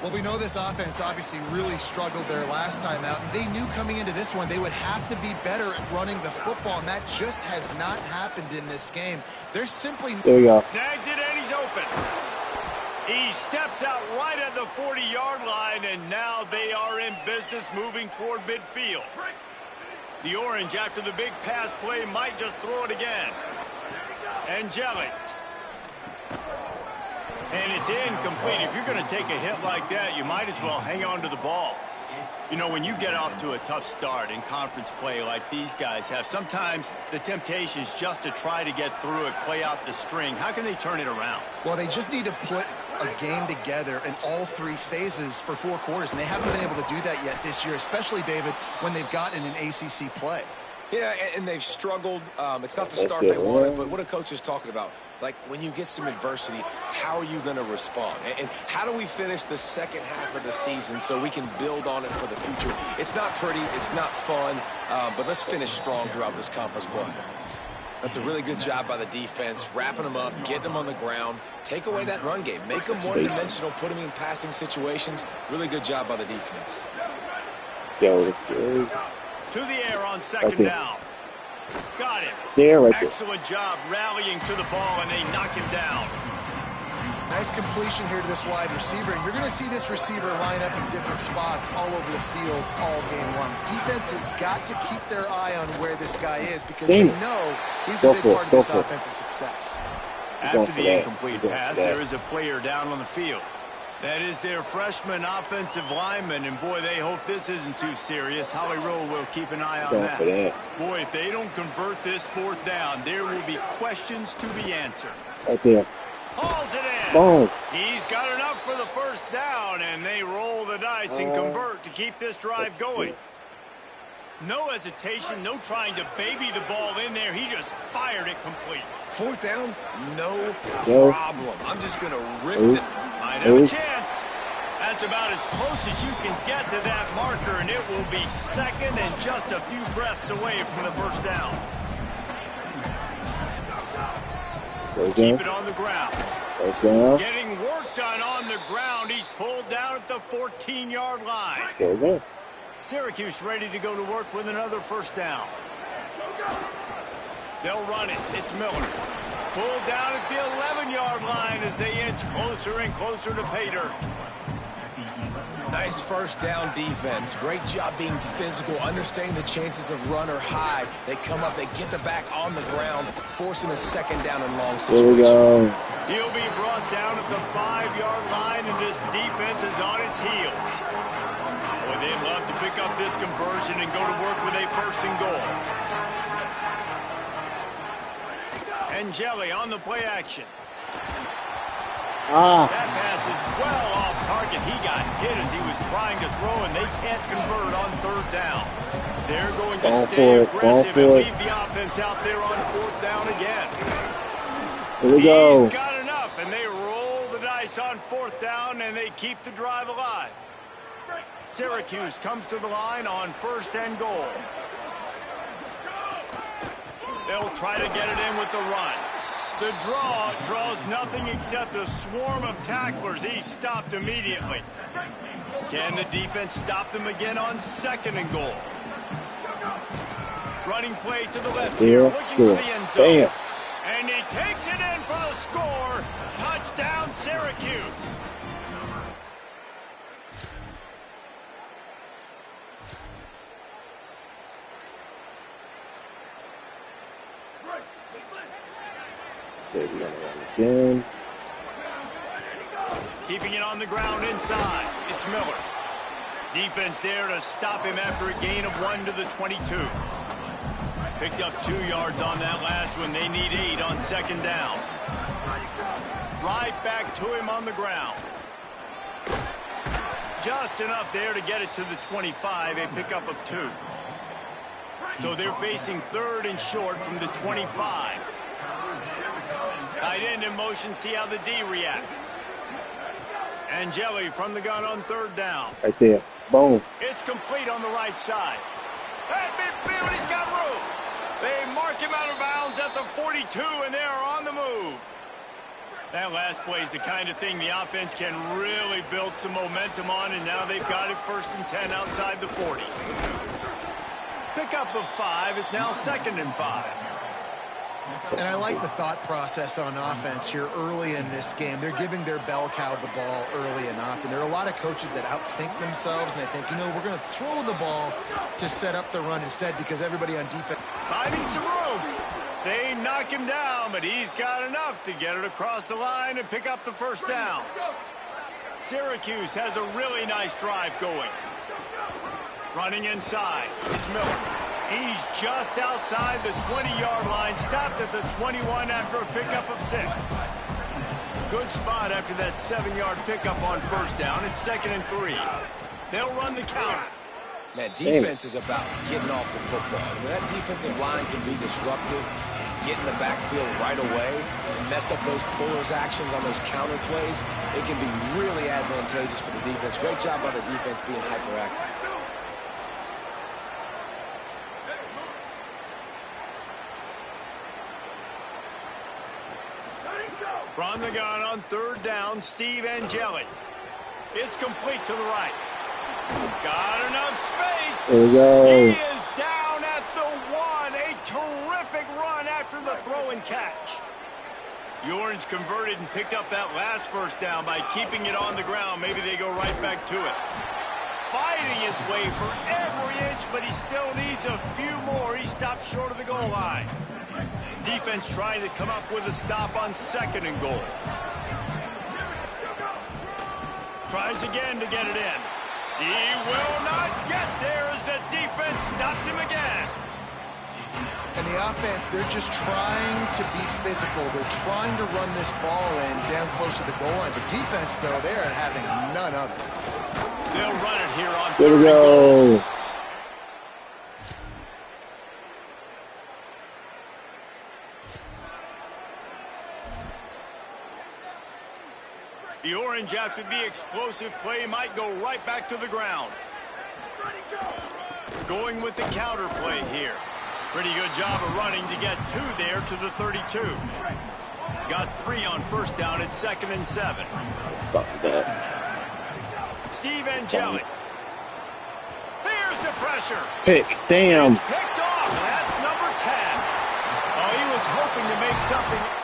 Well, we know this offense obviously really struggled there last time out. And they knew coming into this one they would have to be better at running the football, and that just has not happened in this game. They're simply... There you go. Snags it and he's open. He steps out right at the 40-yard line, and now they are in business moving toward midfield. The Orange, after the big pass play, might just throw it again. Angeli. And it's incomplete. If you're going to take a hit like that, you might as well hang on to the ball. You know, when you get off to a tough start in conference play like these guys have, sometimes the temptation is just to try to get through it, play out the string. How can they turn it around? Well, they just need to put a game together in all 3 phases for 4 quarters, and they haven't been able to do that yet this year, especially, David, when they've gotten an ACC play. Yeah, and they've struggled. It's not the start they wanted, but what a coach is talking about. Like, when you get some adversity, how are you going to respond? And how do we finish the second half of the season so we can build on it for the future? It's not pretty. It's not fun. But let's finish strong throughout this conference play. That's a really good job by the defense, wrapping them up, getting them on the ground, take away that run game, make them one-dimensional, put them in passing situations. Really good job by the defense. Yo, that's good. To the air on second down. Got him. There, right there. Excellent job rallying to the ball, and they knock him down. Nice completion here to this wide receiver, and you're going to see this receiver line up in different spots all over the field all game long. Defense has got to keep their eye on where this guy is because they know he's a big part of this offensive success. After the incomplete pass, there is a player down on the field. That is their freshman offensive lineman, and boy, they hope this isn't too serious. Holly Rowe will keep an eye on that. Boy, if they don't convert this 4th down, there will be questions to be answered. Right there. Hauls it in. Boom. He's got enough for the first down, and they roll the dice and convert to keep this drive going. No hesitation, no trying to baby the ball in there. He just fired it complete. 4th down, no problem. I'm just going to rip it. Might have a chance. That's about as close as you can get to that marker, and it will be second and just a few breaths away from the first down. Keep it on the ground. First down. Getting work done on the ground. He's pulled down at the 14-yard line. There we go. Syracuse ready to go to work with another first down. They'll run it. It's Miller. Pulled down at the 11-yard line as they inch closer and closer to pay dirt. Nice first down defense. Great job being physical, understanding the chances of run or hide. They come up, they get the back on the ground, forcing a second down and long situation. There we go. He'll be brought down at the 5-yard line, and this defense is on its heels. Boy, they'd love to pick up this conversion and go to work with a first and goal. And Jelly on the play action. That pass is well off target. He got hit as he was trying to throw, and they can't convert on third down. They're going to stay aggressive and leave the offense out there on fourth down again. Here we go. He's got enough, and they roll the dice on fourth down, and they keep the drive alive. Syracuse comes to the line on first and goal. They'll try to get it in with the run. The draw draws nothing except a swarm of tacklers. He's stopped immediately. Can the defense stop them again on second and goal? Running play to the left here, looking for the end zone. Bam. And he takes it in for the score. Touchdown, Syracuse. Okay, we're gonna run again. Keeping it on the ground inside. It's Miller. Defense there to stop him after a gain of 1 to the 22. Picked up 2 yards on that last one. They need 8 on second down. Right back to him on the ground. Just enough there to get it to the 25, a pickup of 2. So they're facing third and short from the 25. Tight end in motion, see how the D reacts. And Jelly from the gun on third down. Right there. Boom. It's complete on the right side. At midfield, he's got room. They mark him out of bounds at the 42, and they are on the move. That last play is the kind of thing the offense can really build some momentum on, and now they've got it first and 10 outside the 40. Pickup of 5. It's now second and 5. And I like the thought process on offense here early in this game. They're giving their bell cow the ball early and often. There are a lot of coaches that outthink themselves, and they think, you know, we're going to throw the ball to set up the run instead because everybody on defense. Finding some room. They knock him down, but he's got enough to get it across the line and pick up the first down. Syracuse has a really nice drive going. Running inside, it's Miller. He's just outside the 20-yard line, stopped at the 21 after a pickup of 6. Good spot after that 7-yard pickup on first down. It's second and 3. They'll run the counter. Man, defense is about getting off the football. I mean, that defensive line can be disruptive and get in the backfield right away and mess up those pullers actions on those counter plays. It can be really advantageous for the defense. Great job by the defense being hyperactive. From the gun on third down, Steve Angeli. It's complete to the right. Got enough space. There we go. He is down at the 1. A terrific run after the throw and catch. The Orange converted and picked up that last first down by keeping it on the ground. Maybe they go right back to it. Fighting his way for every inch, but he still needs a few more. He stopped short of the goal line. Defense trying to come up with a stop on second and goal. Tries again to get it in. He will not get there as the defense stops him again. And the offense, they're just trying to be physical. They're trying to run this ball in down close to the goal line. The defense, though, they are having none of it. They'll run it here on There we third and goal. go. The Orange, after the explosive play, might go right back to the ground. Going with the counter play here. Pretty good job of running to get 2 there to the 32. Got 3 on first down at 2nd and 7. Fuck that. Steve Angeli. Here's the pressure. Pick. Damn. It's picked off. That's number 10. Oh, he was hoping to make something.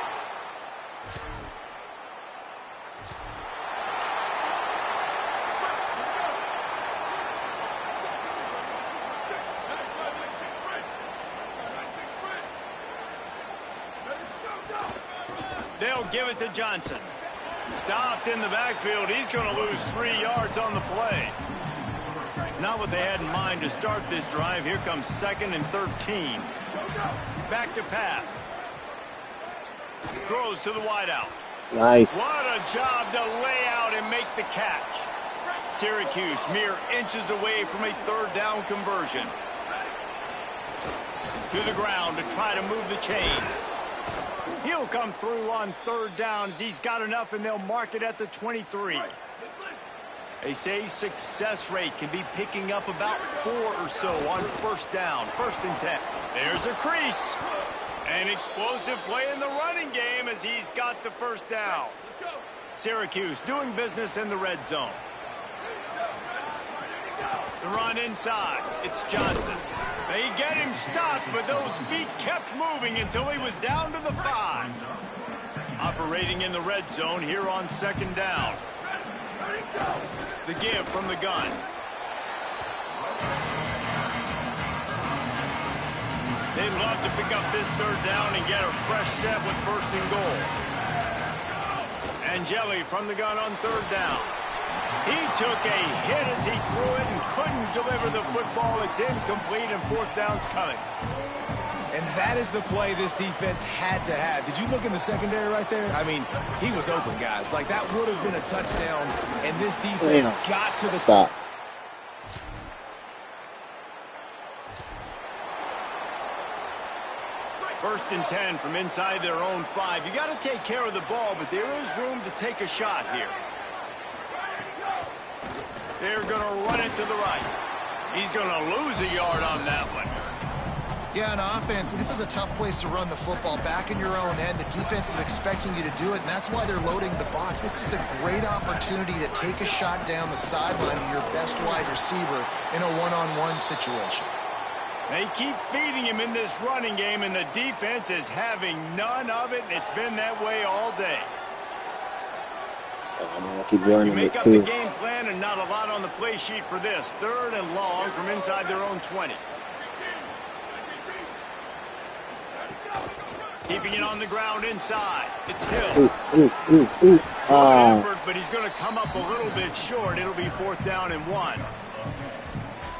They'll give it to Johnson. Stopped in the backfield. He's going to lose 3 yards on the play. Not what they had in mind to start this drive. Here comes 2nd and 13. Back to pass. Throws to the wideout. Nice. What a job to lay out and make the catch. Syracuse mere inches away from a 3rd down conversion. To the ground to try to move the chains. He'll come through on 3rd down as he's got enough, and they'll mark it at the 23. They say success rate can be picking up about 4 or so on 1st down, 1st and 10. There's a crease. An explosive play in the running game as he's got the 1st down. Syracuse doing business in the red zone. The run inside. It's Johnson. They get him stopped, but those feet kept moving until he was down to the 5. Operating in the red zone here on 2nd down. The give from the gun. They'd love to pick up this 3rd down and get a fresh set with 1st and goal. Angeli from the gun on 3rd down. He took a hit as he threw it and couldn't deliver the football. It's incomplete, and 4th down's coming. And that is the play this defense had to have. Did you look in the secondary right there? I mean, he was open, guys. Like, that would have been a touchdown, and this defense got to the... Stop. First and 10 from inside their own 5. You got to take care of the ball, but there is room to take a shot here. They're going to run it to the right. He's going to lose a yard on that one. Yeah, on offense, this is a tough place to run the football. Back in your own end, the defense is expecting you to do it, and that's why they're loading the box. This is a great opportunity to take a shot down the sideline to your best wide receiver in a one-on-one situation. They keep feeding him in this running game, and the defense is having none of it, and it's been that way all day. I'm gonna keep running You make it up too. the game plan, and not a lot on the play sheet for this. 3rd and long from inside their own 20. Keeping it on the ground inside. It's Hill. Good effort, but he's going to come up a little bit short. It'll be 4th down and 1.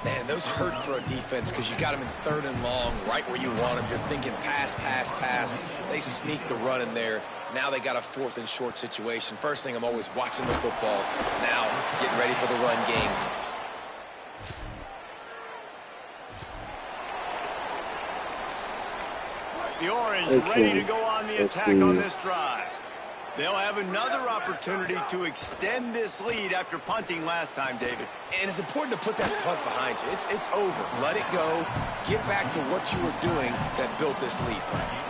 Man, those hurt for a defense because you got him in 3rd and long, right where you want him. You're thinking pass, pass, pass. They sneak the run in there. Now they got a 4th and short situation. First thing, I'm always watching the football. Now, getting ready for the run game. The Orange ready to go on the attack on this drive. They'll have another opportunity to extend this lead after punting last time, David. And it's important to put that punt behind you. It's over. Let it go. Get back to what you were doing that built this lead.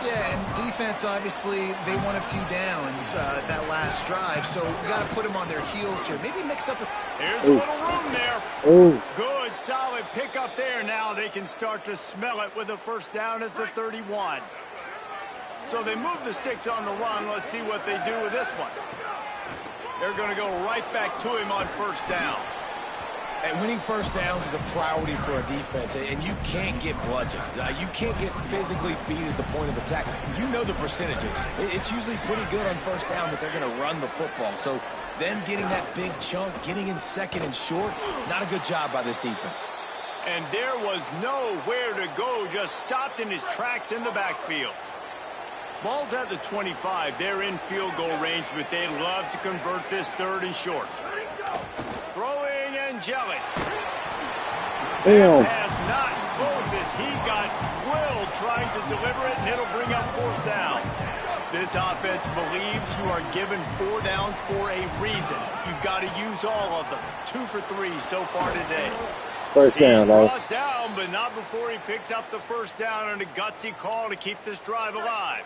Yeah, and defense, obviously, they won a few downs that last drive, so you got to put them on their heels here. Maybe mix up. Here's a little room there. Good, solid pickup there. Now they can start to smell it with a 1st down at the 31. So they move the sticks on the run. Let's see what they do with this one. They're going to go right back to him on 1st down. And winning 1st downs is a priority for a defense, and you can't get bludgeoned. You can't get physically beat at the point of attack. You know the percentages. It's usually pretty good on 1st down that they're going to run the football. So them getting that big chunk, getting in 2nd and short, not a good job by this defense. And there was nowhere to go, just stopped in his tracks in the backfield. Ball's at the 25. They're in field goal range, but they'd love to convert this 3rd and short. Throwing Angeli. Pass not close as he got drilled trying to deliver it, and it'll bring up 4th down. This offense believes you are given 4 downs for a reason. You've got to use all of them. 2 for 3 so far today. 1st down, though. Brought down, but not before he picks up the 1st down, and a gutsy call to keep this drive alive.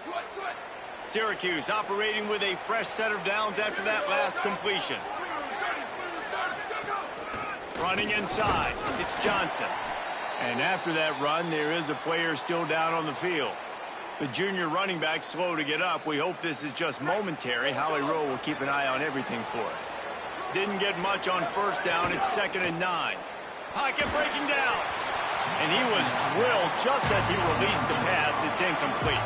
Syracuse operating with a fresh set of downs after that last completion. Running inside, it's Johnson. And after that run, there is a player still down on the field. The junior running back slow to get up. We hope this is just momentary. Holly Rowe will keep an eye on everything for us. Didn't get much on first down. It's 2nd and 9. Pocket breaking down. And he was drilled just as he released the pass. It's incomplete.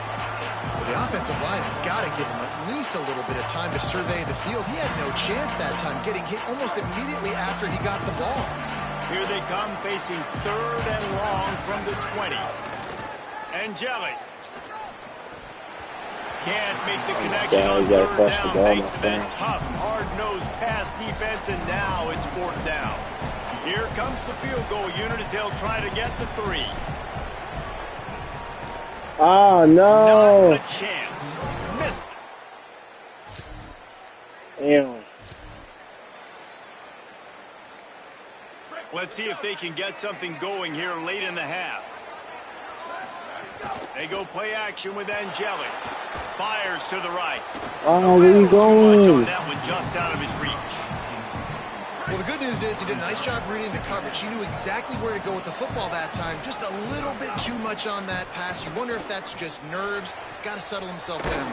Well, the offensive line has got to give him at least a little bit of time to survey the field. He had no chance that time, getting hit almost immediately after he got the ball. Here they come, facing 3rd and long from the 20. Angeli. Can't make the connection on 3rd down thanks to that tough, hard-nosed pass defense, and now it's 4th down. Here comes the field goal unit as they'll try to get the 3. Oh, no. Not a chance. Missed it. Damn. Let's see if they can get something going here late in the half. They go play action with Angeli. Fires to the right. Oh, where you going? Too much on that one, just out of his reach. Well, the good news is he did a nice job reading the coverage. He knew exactly where to go with the football that time. Just a little bit too much on that pass. You wonder if that's just nerves. He's got to settle himself down.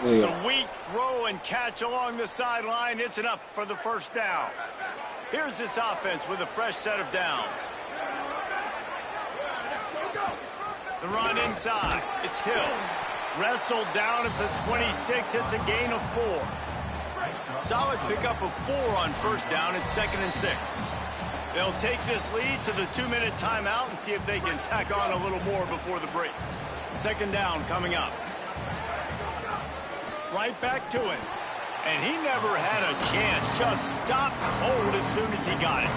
Sweet throw and catch along the sideline. It's enough for the 1st down. Here's this offense with a fresh set of downs. The run inside. It's Hill. Wrestled down at the 26. It's a gain of 4. Solid pickup of 4 on 1st down. It's 2nd and 6. They'll take this lead to the 2-minute timeout and see if they can tack on a little more before the break. 2nd down coming up. Right back to it. And he never had a chance. Just stopped cold as soon as he got it.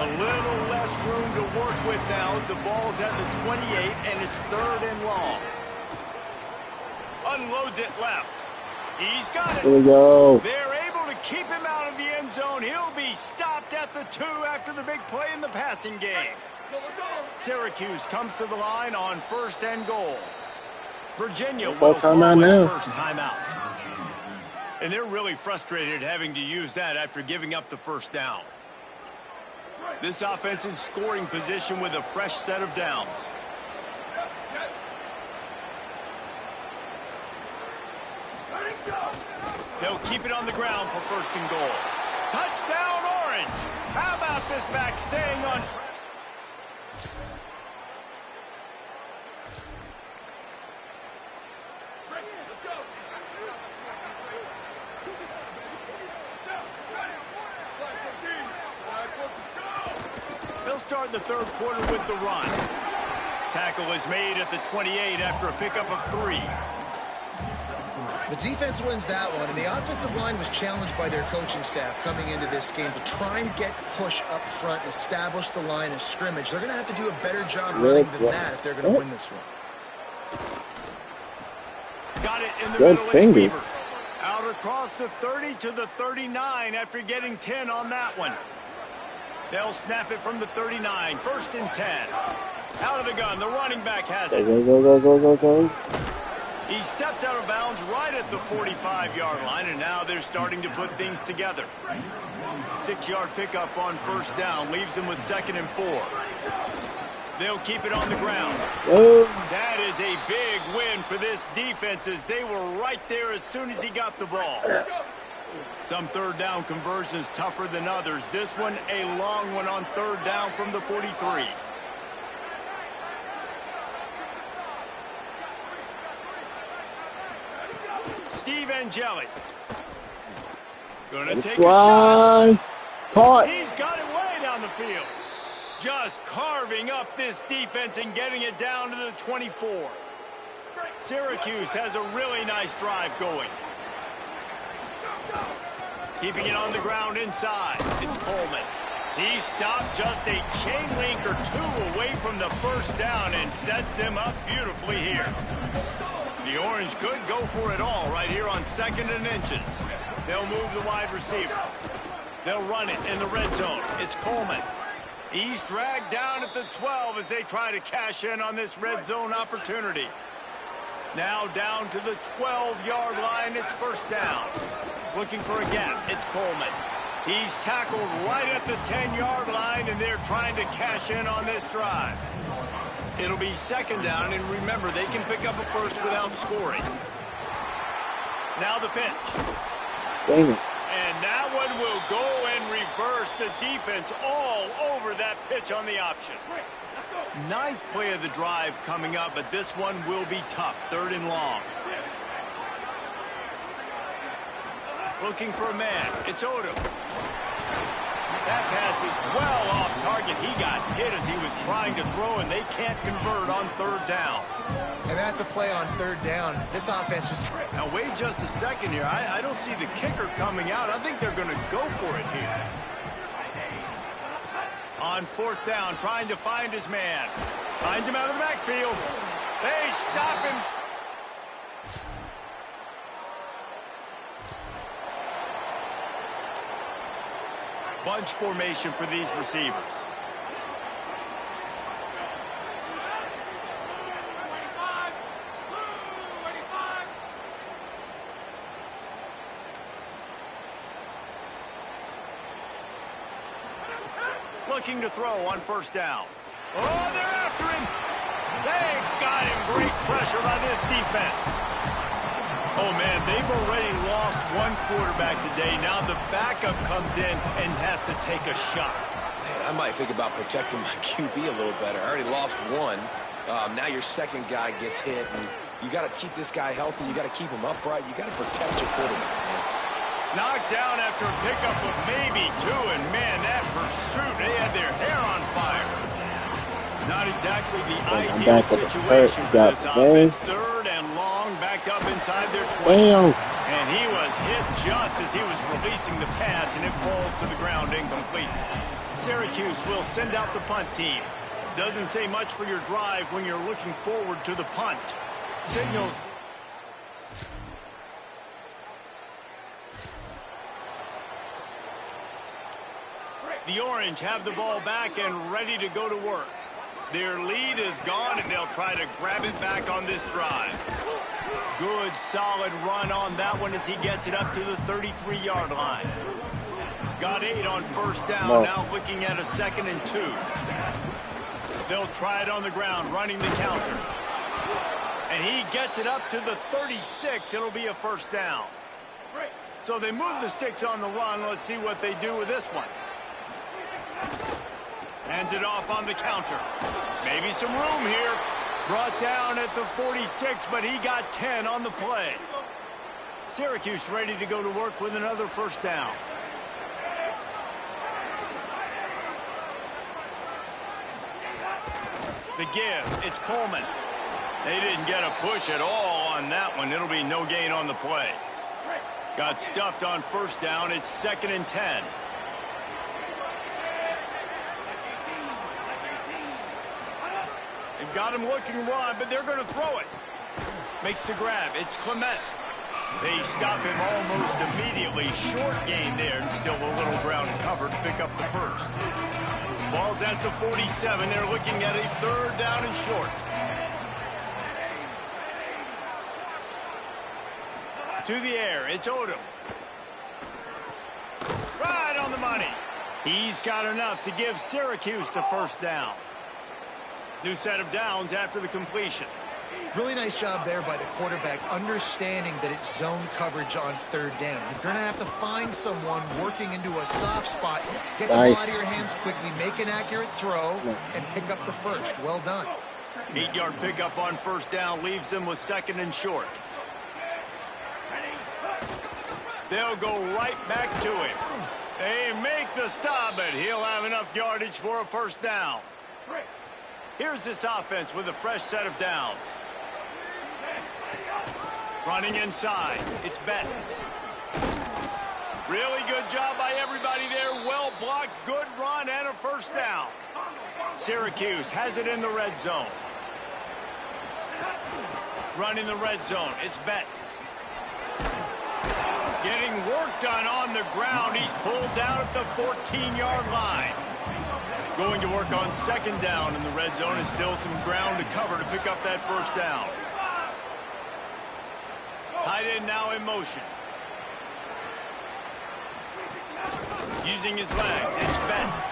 A little less room to work with now as the ball's at the 28 and it's 3rd and long. Unloads it left. He's got it. Here we go. They're able to keep him out of the end zone. He'll be stopped at the 2 after the big play in the passing game. Syracuse comes to the line on 1st and goal. Virginia will call its first timeout. And they're really frustrated having to use that after giving up the 1st down. This offense in scoring position with a fresh set of downs. They'll keep it on the ground for 1st and goal. Touchdown, Orange! How about this back staying on track? They'll start the 3rd quarter with the run. Tackle is made at the 28 after a pickup of 3. The defense wins that one, and the offensive line was challenged by their coaching staff coming into this game to try and get push up front and establish the line of scrimmage. They're going to have to do a better job running than that if they're going to win this one. Got it in the middle. It's Weaver. Out across the 30 to the 39 after getting 10 on that one. They'll snap it from the 39. 1st and 10. Out of the gun. The running back has it. Go. He steps out of bounds right at the 45-yard line, and now they're starting to put things together. 6-yard pickup on 1st down leaves them with 2nd and 4. They'll keep it on the ground. That is a big win for this defense as they were right there as soon as he got the ball. Some 3rd down conversions tougher than others. This one a long one on 3rd down from the 43. Steve Angeli. Gonna take a shot. Caught. He's got it way down the field. Just carving up this defense and getting it down to the 24. Syracuse has a really nice drive going. Keeping it on the ground inside. It's Coleman. He stopped just a chain link or 2 away from the 1st down and sets them up beautifully here. The Orange could go for it all right here on 2nd and inches. They'll move the wide receiver. They'll run it in the red zone. It's Coleman. He's dragged down at the 12 as they try to cash in on this red zone opportunity. Now down to the 12-yard line. It's first down. Looking for a gap. It's Coleman. He's tackled right at the 10-yard line, and they're trying to cash in on this drive. It'll be second down, and remember, they can pick up a first without scoring. Now the pitch. Dang it. And that one will go and reverse. The defense all over that pitch on the option. Ninth play of the drive coming up, but this one will be tough. Third and long. Looking for a man. It's Odom. That pass is well off target. He got hit as he was trying to throw, and they can't convert on third down. And that's a play on third down. This offense just... Now, wait just a second here. I don't see the kicker coming out. I think they're going to go for it here. On fourth down, trying to find his man. Finds him out of the backfield. They stop him. Bunch formation for these receivers. Looking to throw on first down. Oh, they're after him. They got him. Great pressure by this defense. Oh, man, they've already lost one quarterback today. Now the backup comes in and has to take a shot. Man, I might think about protecting my QB a little better. I already lost one. Now your second guy gets hit, and you got to keep this guy healthy. You got to keep him upright. You got to protect your quarterback, man. Knocked down after a pickup of maybe two, and, man, that pursuit, they had their hair on fire. Not exactly the ideal situation for this offense. Third and long, back up inside their 20. And he was hit just as he was releasing the pass, and it falls to the ground incomplete. Syracuse will send out the punt team. Doesn't say much for your drive when you're looking forward to the punt. Signals. The Orange have the ball back and ready to go to work. Their lead is gone, and they'll try to grab it back on this drive. Good, solid run on that one as he gets it up to the 33-yard line. Got 8 on first down, now looking at a 2nd and 2. They'll try it on the ground, running the counter. And he gets it up to the 36. It'll be a first down. So they move the sticks on the run. Let's see what they do with this one. Hands it off on the counter. Maybe some room here. Brought down at the 46, but he got 10 on the play. Syracuse ready to go to work with another first down. The give, it's Coleman. They didn't get a push at all on that one. It'll be no gain on the play. Got stuffed on first down. It's 2nd and 10. They've got him looking run, but they're going to throw it. Makes the grab. It's Clement. They stop him almost immediately. Short gain there, and still a little ground covered to pick up the first. Ball's at the 47. They're looking at a 3rd down and short. To the air, it's Odom. Right on the money. He's got enough to give Syracuse the first down. New set of downs after the completion. Really nice job there by the quarterback, understanding that it's zone coverage on 3rd down. You're going to have to find someone working into a soft spot, get the ball out of your hands quickly, make an accurate throw, and pick up the first. Well done. 8-yard pickup on first down leaves them with 2nd and short. They'll go right back to him. They make the stop, but he'll have enough yardage for a first down. Here's this offense with a fresh set of downs. Running inside, it's Betts. Really good job by everybody there. Well blocked, good run, and a first down. Syracuse has it in the red zone. Running the red zone, it's Betts. Getting work done on the ground. He's pulled down at the 14-yard line. Going to work on 2nd down in the red zone, and still some ground to cover to pick up that first down. Tight end now in motion. Using his legs, it's Betts.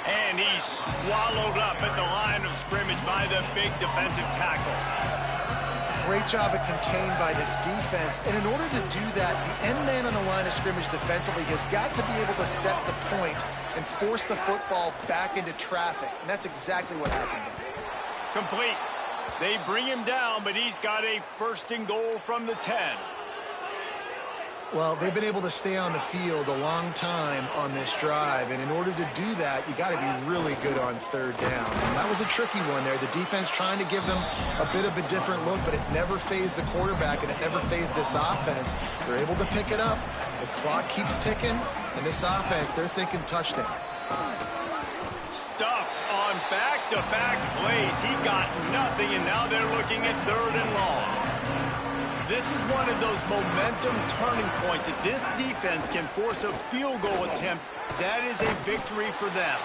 And he's swallowed up at the line of scrimmage by the big defensive tackle. Great job of contained by this defense. And in order to do that, the end man on the line of scrimmage defensively has got to be able to set the point and force the football back into traffic. And that's exactly what happened. Complete. They bring him down, but he's got a 1st and goal from the 10. Well, they've been able to stay on the field a long time on this drive, and in order to do that, you got to be really good on 3rd down. And that was a tricky one there. The defense trying to give them a bit of a different look, but it never fazed the quarterback, and it never fazed this offense. They're able to pick it up. The clock keeps ticking, and this offense, they're thinking touchdown. Stuff on back-to-back plays. He got nothing, and now they're looking at 3rd and long. This is one of those momentum turning points. If this defense can force a field goal attempt, that is a victory for them.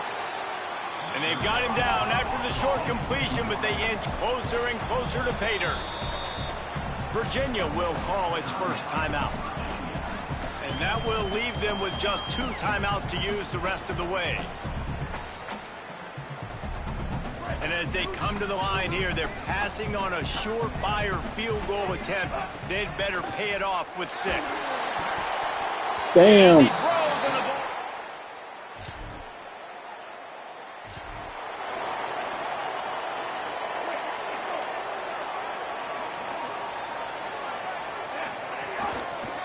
And they've got him down after the short completion, but they inch closer and closer to pay dirt. Virginia will call its first timeout. And that will leave them with just 2 timeouts to use the rest of the way. And as they come to the line here, they're passing on a surefire field goal attempt. They'd better pay it off with 6. Damn. As he throws on the ball.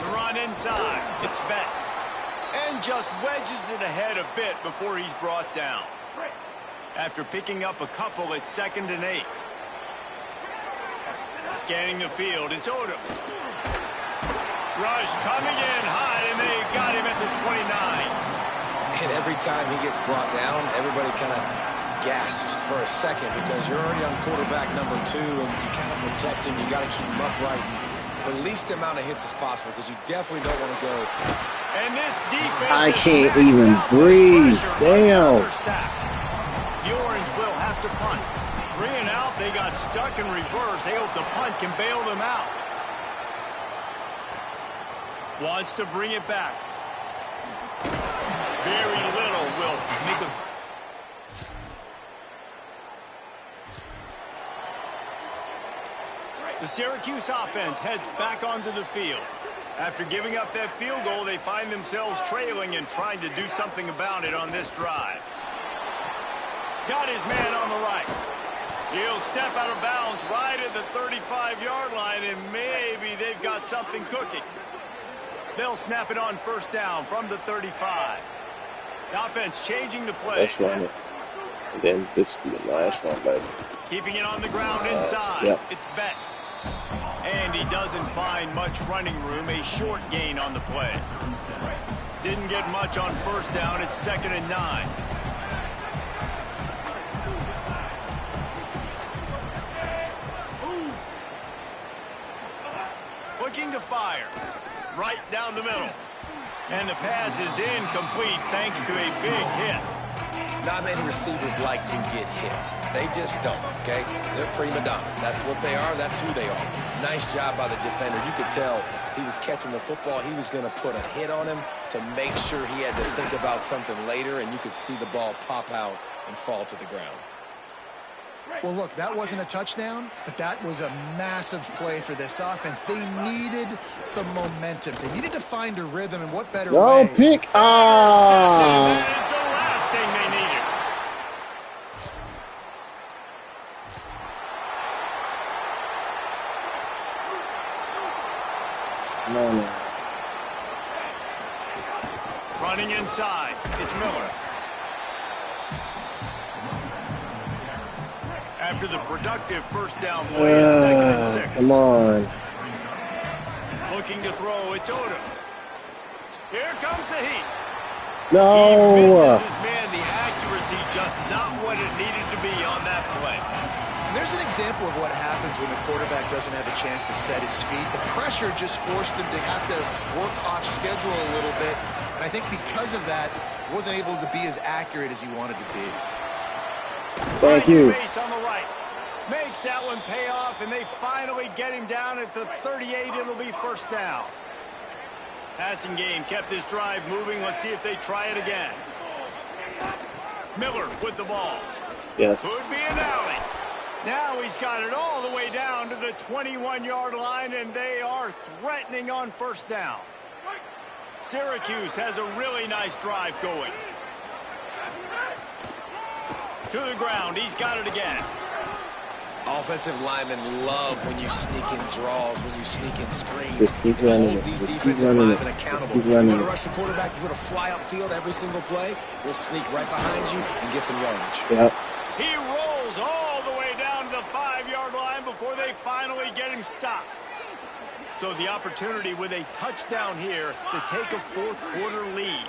The run inside. It's Betts. And just wedges it ahead a bit before he's brought down. After picking up a couple at 2nd and 8. Scanning the field, it's Odom. Rush coming in high, and they got him at the 29. And every time he gets brought down, everybody kind of gasps for a second because you're already on quarterback number 2, and you got to protect him. You got to keep him upright. The least amount of hits as possible because you definitely don't want to go. And this defense I can't even breathe. Damn. The Orange will have to punt. 3 and out. They got stuck in reverse. They hope the punt can bail them out. Wants to bring it back. Very little will make a... The Syracuse offense heads back onto the field. After giving up that field goal, they find themselves trailing and trying to do something about it on this drive. Got his man on the right. He'll step out of bounds right at the 35-yard line, and maybe they've got something cooking. They'll snap it on 1st down from the 35. The offense changing the play. Let's run it. And then this will be the last run, baby. Keeping it on the ground inside. Yep. It's Betts. And he doesn't find much running room. A short gain on the play. Didn't get much on 1st down. It's 2nd and 9. Looking to fire. Right down the middle. And the pass is incomplete thanks to a big hit. Not many receivers like to get hit. They just don't, okay? They're prima donnas. That's what they are. That's who they are. Nice job by the defender. You could tell he was catching the football. He was going to put a hit on him to make sure he had to think about something later, and you could see the ball pop out and fall to the ground. Well, look, that wasn't a touchdown, but that was a massive play for this offense. They needed some momentum. They needed to find a rhythm, and what better way? No pick. Ah. That is the last thing they needed. No. Running inside. It's Miller. After the productive 1st down play, it's 2nd and 6. Come on. Looking to throw, it's Odom. Here comes the heat. No. He misses his man. The accuracy just not what it needed to be on that play. And there's an example of what happens when the quarterback doesn't have a chance to set his feet. The pressure just forced him to have to work off schedule a little bit. And I think because of that, he wasn't able to be as accurate as he wanted to be. Thank you. Space on the right. Makes makes that one pay off, and they finally get him down at the 38. It'll be first down. Passing game kept this drive moving. Let's see if they try it again. Miller with the ball. Yes. Could be an alley. Now he's got it all the way down to the 21-yard line, and they are threatening on first down. Syracuse has a really nice drive going. To the ground. He's got it again. Offensive linemen love when you sneak in draws, when you sneak in screens. Just keep running it. Just keep running it. Just keep running it. You want to rush the quarterback, you want to fly upfield every single play, we'll sneak right behind you and get some yardage. Yep. He rolls all the way down to the 5-yard line before they finally get him stopped. So the opportunity with a touchdown here to take a fourth-quarter lead.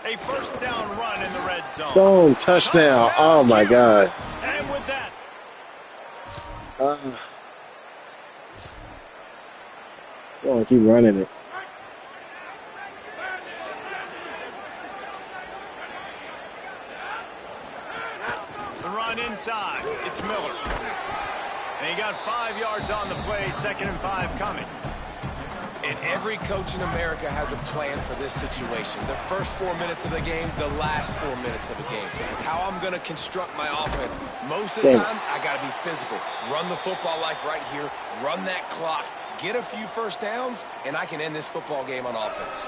A first down run in the red zone. Boom, touchdown. Oh, my God. And with that. Go on, keep running it. The run inside. It's Miller. And he got 5 yards on the play, 2nd and 5 coming. And every coach in America has a plan for this situation. The first 4 minutes of the game, the last 4 minutes of the game. How I'm going to construct my offense. Most of the times, I got to be physical. Run the football like right here. Run that clock. Get a few first downs, and I can end this football game on offense.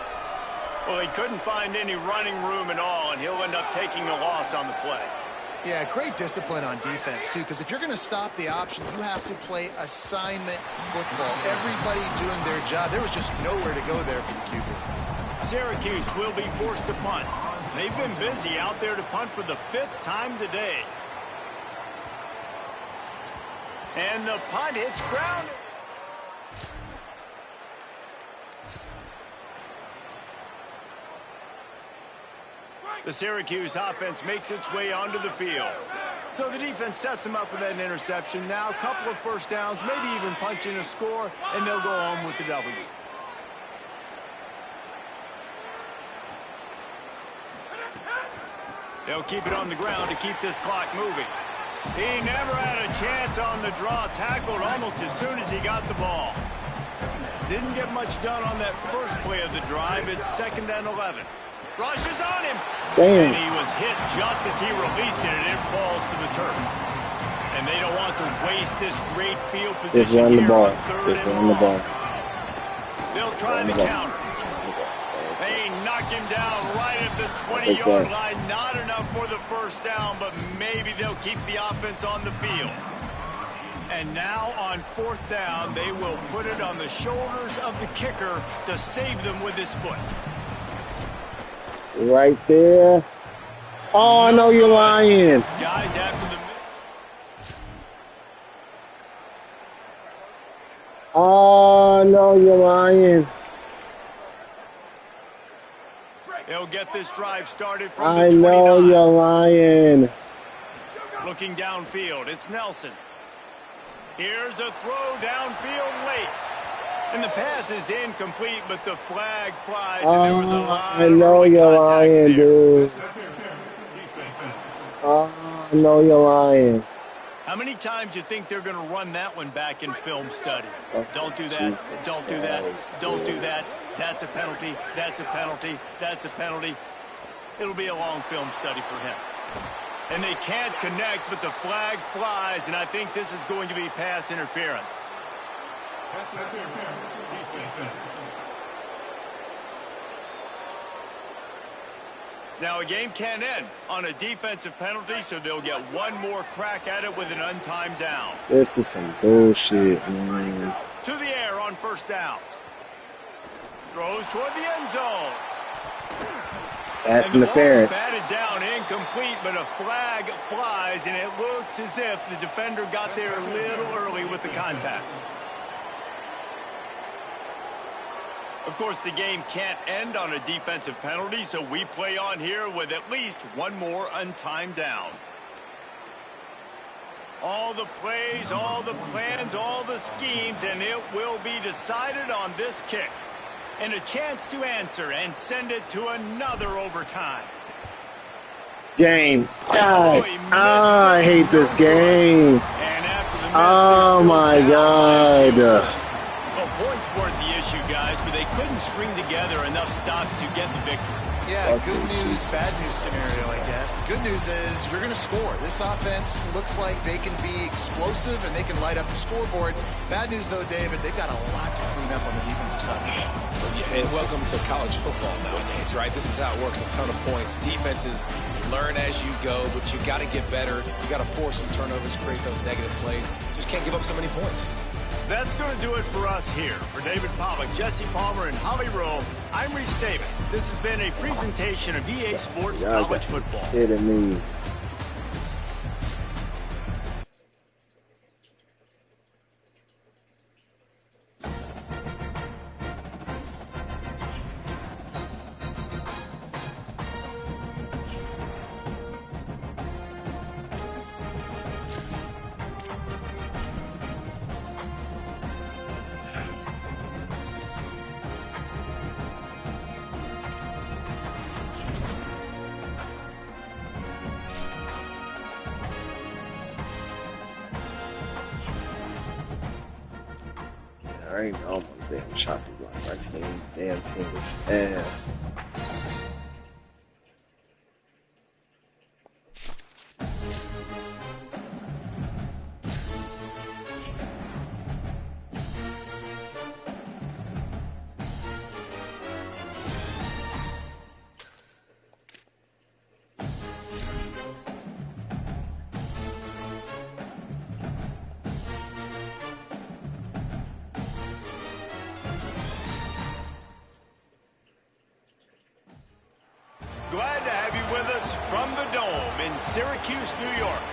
Well, he couldn't find any running room at all, and he'll end up taking a loss on the play. Yeah, great discipline on defense, too, because if you're going to stop the option, you have to play assignment football. Everybody doing their job. There was just nowhere to go there for the QB. Syracuse will be forced to punt. They've been busy out there to punt for the 5th time today. And the punt hits ground. The Syracuse offense makes its way onto the field. So the defense sets them up with that interception. Now a couple of first downs, maybe even punching a score, and they'll go home with the W. They'll keep it on the ground to keep this clock moving. He never had a chance on the draw. Tackled almost as soon as he got the ball. Didn't get much done on that first play of the drive. It's 2nd and 11. Rushes on him. Damn. And he was hit just as he released it, and it falls to the turf. And they don't want to waste this great field position. Just run the here ball. on 3rd Just and run the long. ball. They'll try the counter. They knock him down right at the 20-yard line. Not enough for the first down, but maybe they'll keep the offense on the field. And now on 4th down, they will put it on the shoulders of the kicker to save them with his foot. Right there. Oh, I know you're lying. Guys after the... Oh, no, you're lying. They'll get this drive started from I the 29. know you're lying. Looking downfield, it's Nelson. Here's a throw downfield late. And the pass is incomplete, but the flag flies. And there was a lot I know of you're contact lying, there. dude. Oh, I know you're lying. How many times do you think they're going to run that one back in film study? Oh, Don't do that. Jesus Don't do that. Christ, Don't do dude. that. That's a penalty. That's a penalty. That's a penalty. It'll be a long film study for him. And they can't connect, but the flag flies, and I think this is going to be pass interference. Now, a game can't end on a defensive penalty, so they'll get one more crack at it with an untimed down. This is some bullshit, man. To the air on first down. Throws toward the end zone. That's And the ball is interference. batted down, incomplete, but a flag flies, and it looks as if the defender got there a little early with the contact. Of course, the game can't end on a defensive penalty, so we play on here with at least one more untimed down. All the plays, all the plans, all the schemes, and it will be decided on this kick. And a chance to answer and send it to another overtime. game. Oh, I hate this game. And after the miss, Oh my God. Well, points weren't the issue, guys, but they couldn't string together enough stops to get the victory. Yeah, good news, bad news scenario, I guess. Good news is you're going to score. This offense looks like they can be explosive and they can light up the scoreboard. Bad news, though, David, they've got a lot to clean up on the defensive side. Yeah, and welcome to college football nowadays, right? This is how it works, a ton of points. Defenses learn as you go, but you got to get better. You got to force some turnovers, create those negative plays. Just can't give up so many points. That's going to do it for us here. For David Pollack, Jesse Palmer, and Holly Rowe, I'm Reese Davis. This has been a presentation of EA Sports College Football. Kidding me. I ain't almost damn chopping block. My damn team is ass. Glad to have you with us from the Dome in Syracuse, New York.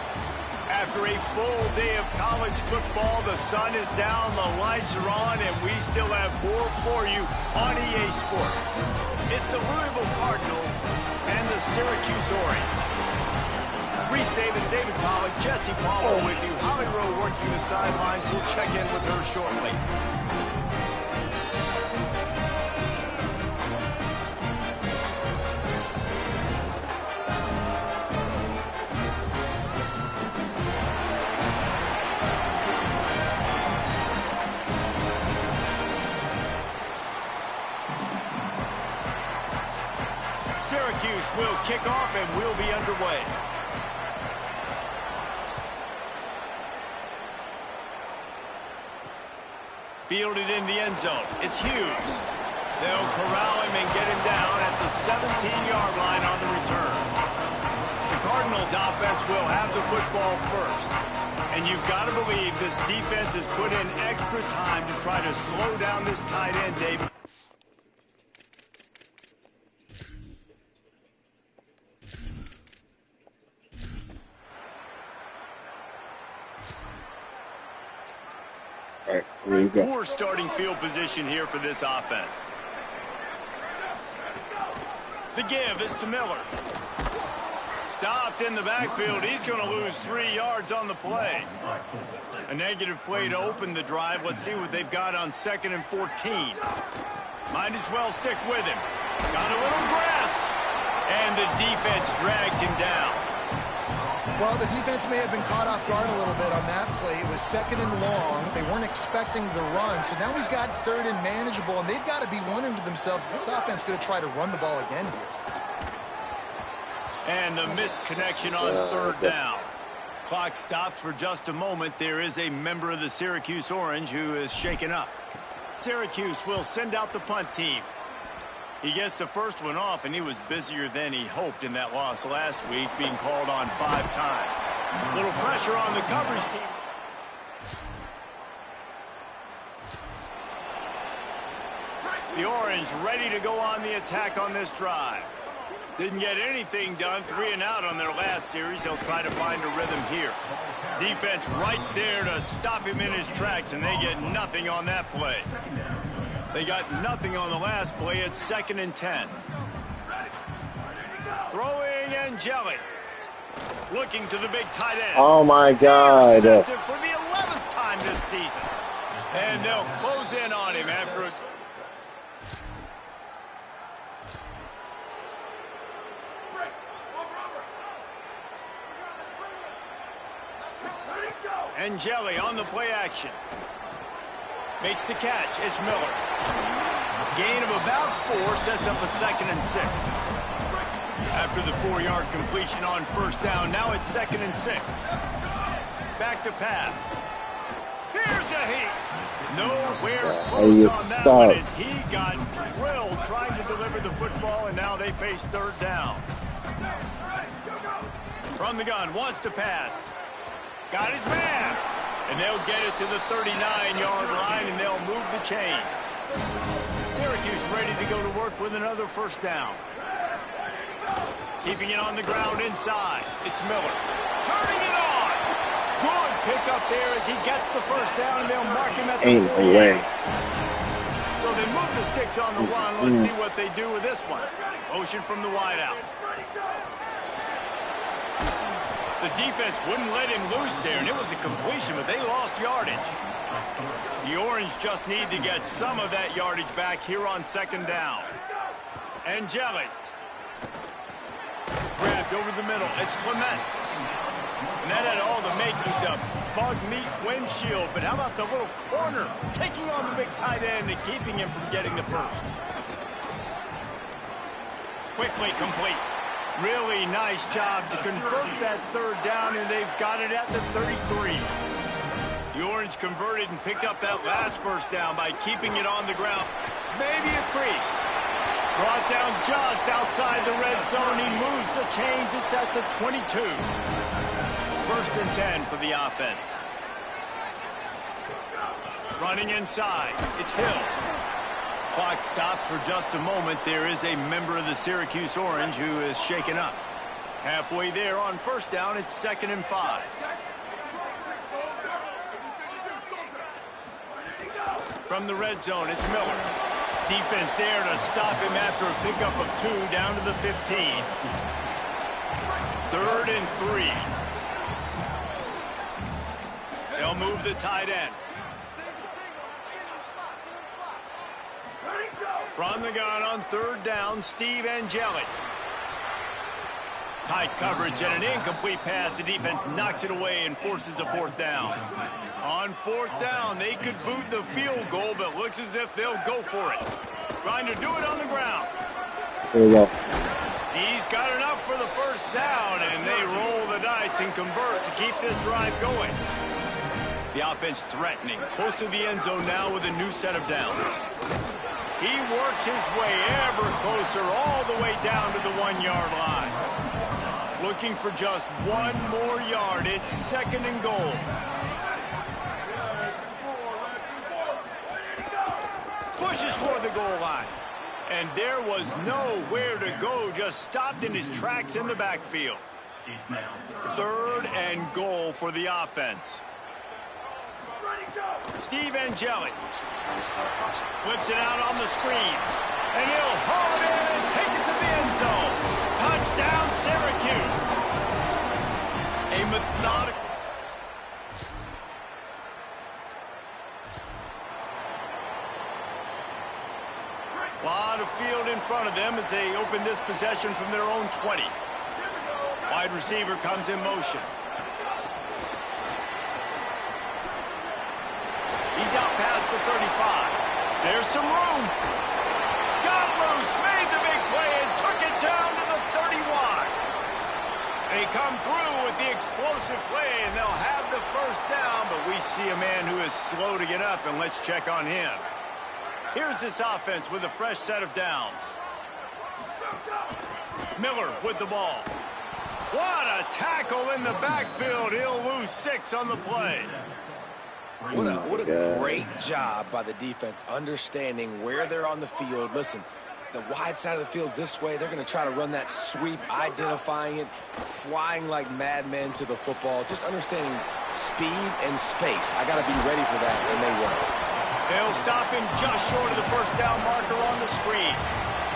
After a full day of college football, the sun is down, the lights are on, and we still have more for you on EA Sports. It's the Louisville Cardinals and the Syracuse Orange. Reese Davis, David Pollack, Jesse Palmer with you. Holly Rowe working the sidelines. We'll check in with her shortly. Syracuse will kick off and we'll be underway. Fielded in the end zone. It's Hughes. They'll corral him and get him down at the 17-yard line on the return. The Cardinals offense will have the football first. And you've got to believe this defense has put in extra time to try to slow down this tight end, David. All right, here we go. Poor starting field position here for this offense. The give is to Miller. Stopped in the backfield. He's going to lose 3 yards on the play. A negative play to open the drive. Let's see what they've got on 2nd and 14. Might as well stick with him. Got a little grass. And the defense drags him down. Well, the defense may have been caught off guard a little bit on that play. It was 2nd and long. They weren't expecting the run. So now we've got 3rd and manageable, and they've got to be wondering to themselves, is this offense going to try to run the ball again here? And the missed connection on 3rd down. Clock stops for just a moment. There is a member of the Syracuse Orange who is shaken up. Syracuse will send out the punt team. He gets the first one off, and he was busier than he hoped in that loss last week, being called on 5 times. Little pressure on the coverage team. The Orange ready to go on the attack on this drive. Didn't get anything done, 3 and out on their last series. They'll try to find a rhythm here. Defense right there to stop him in his tracks, and they get nothing on that play. They got nothing on the last play. It's 2nd and 10. Throwing and jelly. Looking to the big tight end. Oh my God. For the 11th time this season. And they'll close in on him after a... And Jelly on the play action. Makes the catch. It's Miller. Gain of about 4 sets up a 2nd and 6. After the 4-yard completion on first down, now it's 2nd and 6. Back to pass. Here's a heat. Nowhere close on that one as he got drilled trying to deliver the football, and now they face 3rd down. From the gun, wants to pass. Got his man. And they'll get it to the 39-yard line, and they'll move the chains. Syracuse ready to go to work with another first down. Keeping it on the ground inside. It's Miller. Turning it on. Good pickup there as he gets the first down, and they'll mark him at the 48. So they move the sticks on the run. Let's see what they do with this one. Motion from the wideout. The defense wouldn't let him loose there, and it was a completion, but they lost yardage. The Orange just need to get some of that yardage back here on 2nd down. And Jelly. Grabbed over the middle. It's Clement. And that had all the makings of bug meat windshield, but how about the little corner taking on the big tight end and keeping him from getting the first? Quickly complete. Really nice job to convert that 3rd down, and they've got it at the 33. The Orange converted and picked up that last first down by keeping it on the ground. Maybe a crease. Brought down just outside the red zone. He moves the chains. It's at the 22. 1st and 10 for the offense. Running inside. It's Hill. Clock stops for just a moment. There is a member of the Syracuse Orange who is shaken up. Halfway there on first down, it's 2nd and 5. From the red zone, it's Miller. Defense there to stop him after a pickup of 2 down to the 15. 3rd and 3. They'll move the tight end. From the gun on 3rd down, Steve Angeli. Tight coverage and an incomplete pass. The defense knocks it away and forces a 4th down. On 4th down, they could boot the field goal, but looks as if they'll go for it. Trying to do it on the ground. There we go. He's got enough for the first down, and they roll the dice and convert to keep this drive going. The offense threatening, close to the end zone now with a new set of downs. He works his way ever closer all the way down to the 1-yard line. Looking for just 1 more yard. It's 2nd and goal. Pushes for the goal line. And there was nowhere to go. Just stopped in his tracks in the backfield. 3rd and goal for the offense. Steve Angeli flips it out on the screen, and he'll haul it in and take it to the end zone. Touchdown, Syracuse. A methodical. Lot of field in front of them as they open this possession from their own 20. Wide receiver comes in motion. He's out past the 35. There's some room. Got loose, made the big play, and took it down to the 31. They come through with the explosive play, and they'll have the first down, but we see a man who is slow to get up, and let's check on him. Here's this offense with a fresh set of downs. Miller with the ball. What a tackle in the backfield. He'll lose 6 on the play. What a great job by the defense understanding where they're on the field. Listen, the wide side of the field's this way. They're going to try to run that sweep, identifying it, flying like madmen to the football, just understanding speed and space. I got to be ready for that, and they will. They'll stop him just short of the first down marker on the screen.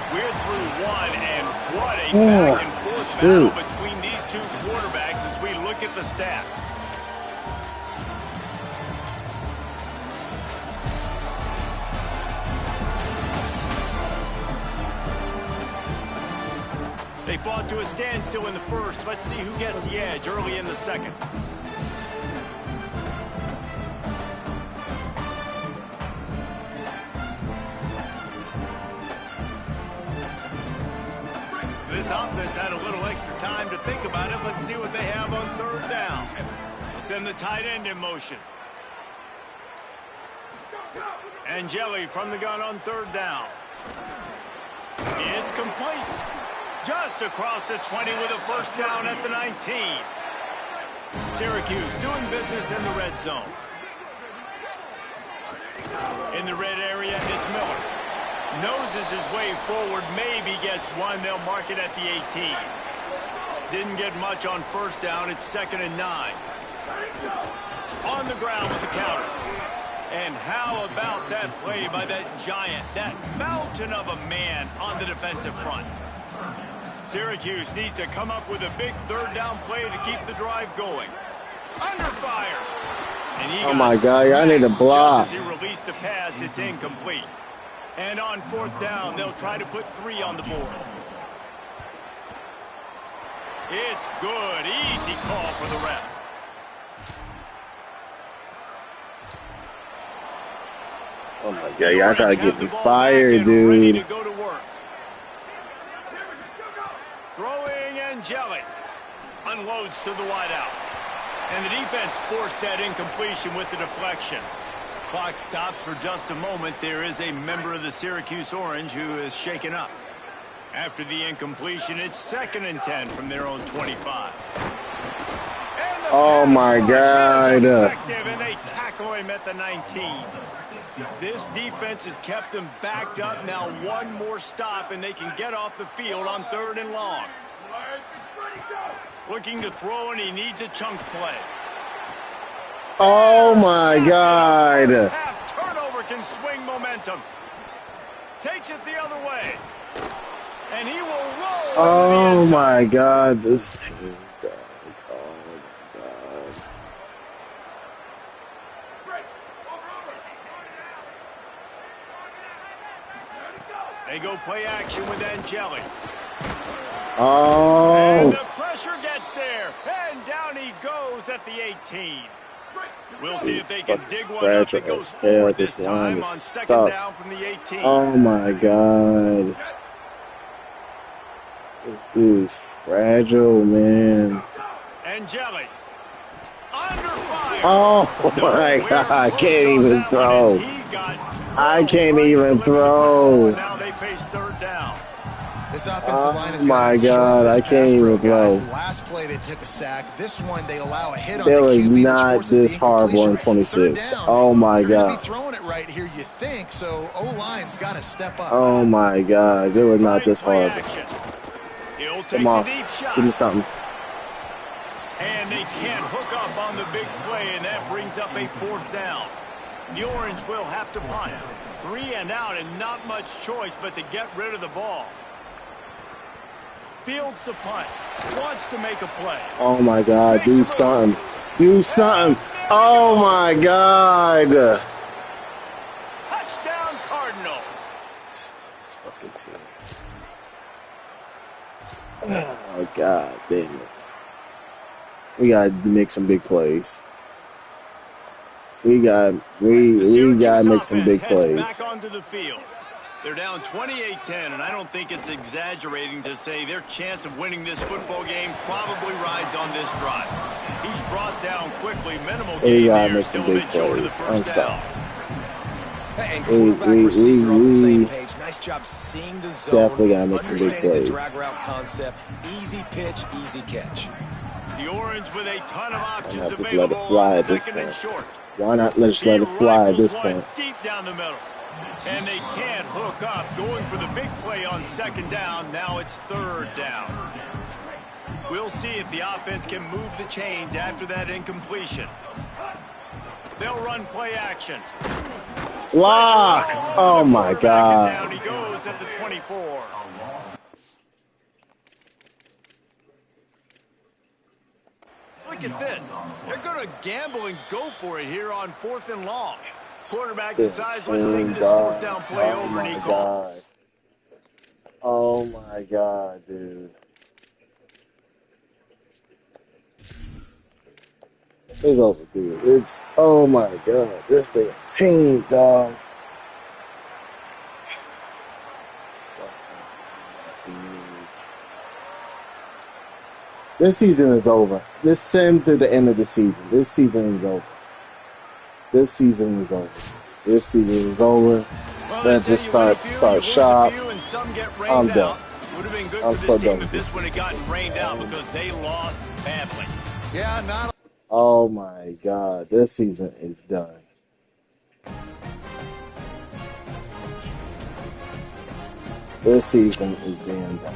We're through 1, and what a back-and-forth battle between these two quarterbacks as we look at the stats. They fought to a standstill in the first. Let's see who gets the edge early in the second. time to think about it. Let's see what they have on third down. They'll send the tight end in motion. Angeli from the gun on third down. It's complete. Just across the 20 with a first down at the 19. Syracuse doing business in the red zone. In the red area, it's Miller. Noses his way forward, maybe gets one. They'll mark it at the 18. Didn't get much on first down. It's 2nd and 9. On the ground with the counter. And how about that play by that giant, that mountain of a man on the defensive front? Syracuse needs to come up with a big third down play to keep the drive going. Under fire. And he Oh my God, I need a block. Just as he released the pass, it's incomplete. And on fourth down, they'll try to put 3 on the board. It's good. Easy call for the ref. Oh my God, y'all trying to get me fired, dude. Throwing Angeli. Unloads to the wideout. And the defense forced that incompletion with the deflection. Clock stops for just a moment. There is a member of the Syracuse Orange who is shaken up. After the incompletion, it's 2nd and 10 from their own 25. Oh my God. And they tackle him at the 19. This defense has kept them backed up. Now one more stop and they can get off the field on 3rd and long. Looking to throw, and he needs a chunk play. Oh my God. Half turnover can swing momentum. Takes it the other way. And he will roll. Oh my God, this team, dog. Oh my God. They go play action with Angeli. Oh. And the pressure gets there. And down he goes at the 18. We'll see if they can dig one up. It goes forward this time on 2nd down from the 18. Oh my God. This dude's fragile, man. Angeli. Under fire. Oh my God, I can't even throw. I can't even throw. Now they face 3rd down. This offensive line is Oh my God, I can't even throw. Last play they took a sack. This one they allow a hit on They the were QB, not this horrible in 26. Oh my God. Be throwing it right here, you think? So O-line's got to step up. Oh my God, they were not this horrible. Come on, give me something. And they can't hook up on the big play, and that brings up a 4th down. The Orange will have to punt. 3 and out, and not much choice but to get rid of the ball. Fields the punt. Wants to make a play. Oh my God, do something. Do something. Oh my God. Touchdown Cardinals. This fucking team. Oh God, damn it. We gotta make some big plays. We gotta make some big plays. Back onto the field. They're down 28-10, and I don't think it's exaggerating to say their chance of winning this football game probably rides on this drive. He's brought down quickly, minimal gain here, still a bit short of the first down. And quarterback receiver on the same page. Nice job seeing the zone, definitely gotta make some big understanding the plays. drag route concept. Easy pitch, easy catch. The Orange with a ton of options Just let it available fly on at this 2nd and point. short. Why not just let it fly at this point? Deep down the middle. And they can't hook up. Going for the big play on 2nd down. Now it's 3rd down. We'll see if the offense can move the chains after that incompletion. They'll run play action. Lock! Oh my God. Down he goes at the 24. Look at this. They're going to gamble and go for it here on 4th and long. Quarterback decides, let's take this 4th down play over, and he calls. Oh my God, dude. It's over, dude. It's, oh my God. This thing, team, dog. This season is over. This send to the end of the season. This season is over. This season is over. This season is over. Well, Let's just start shop. I'm done. Would have been good I'm for so this done team with if this this. would have gotten rained out because they lost badly. Yeah, not. Oh my God, this season is done. This season is damn done.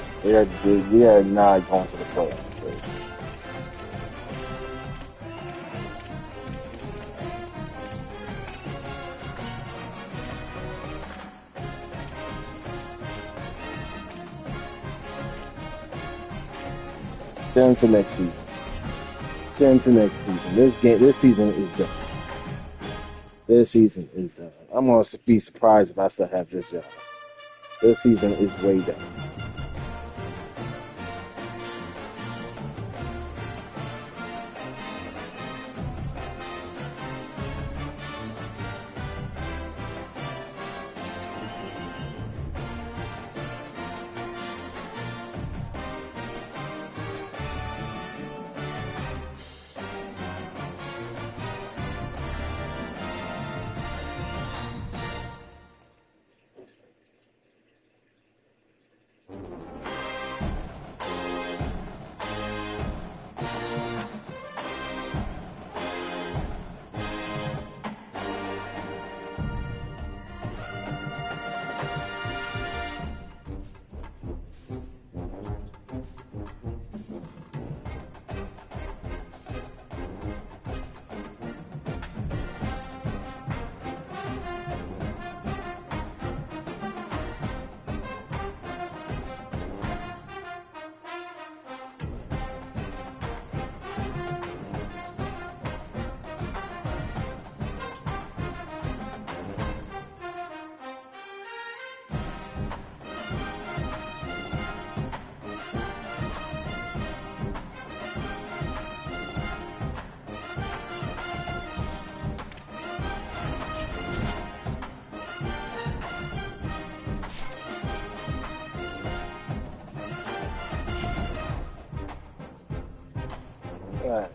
We are not going to the playoffs with this. Send to next season. Send to next season. This season is done. This season is done. I'm gonna be surprised if I still have this job. This season is way done. Alright.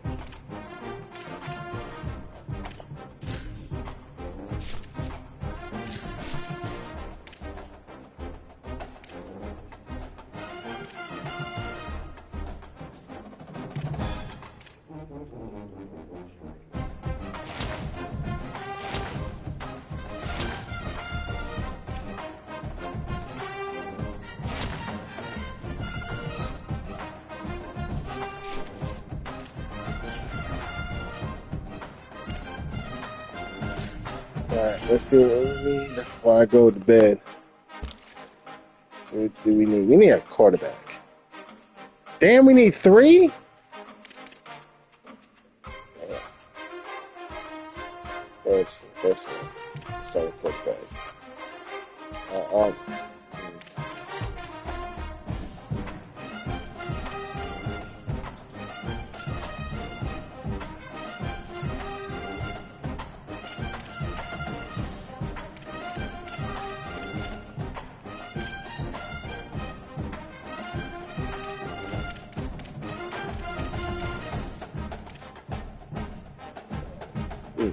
Alright, let's see what we need before I go to bed. So what do we need? We need a quarterback. Damn, we need 3? First one. Start with quarterback.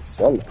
Sunday.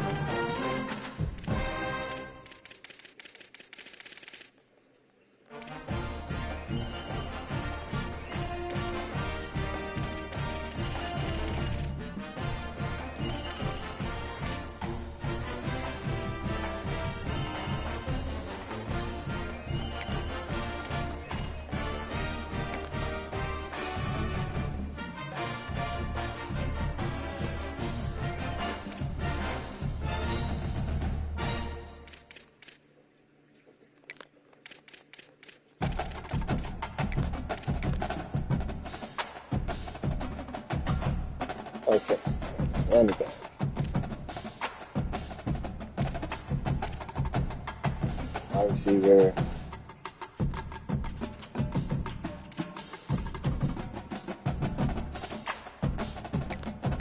Okay, running back. Wide receiver.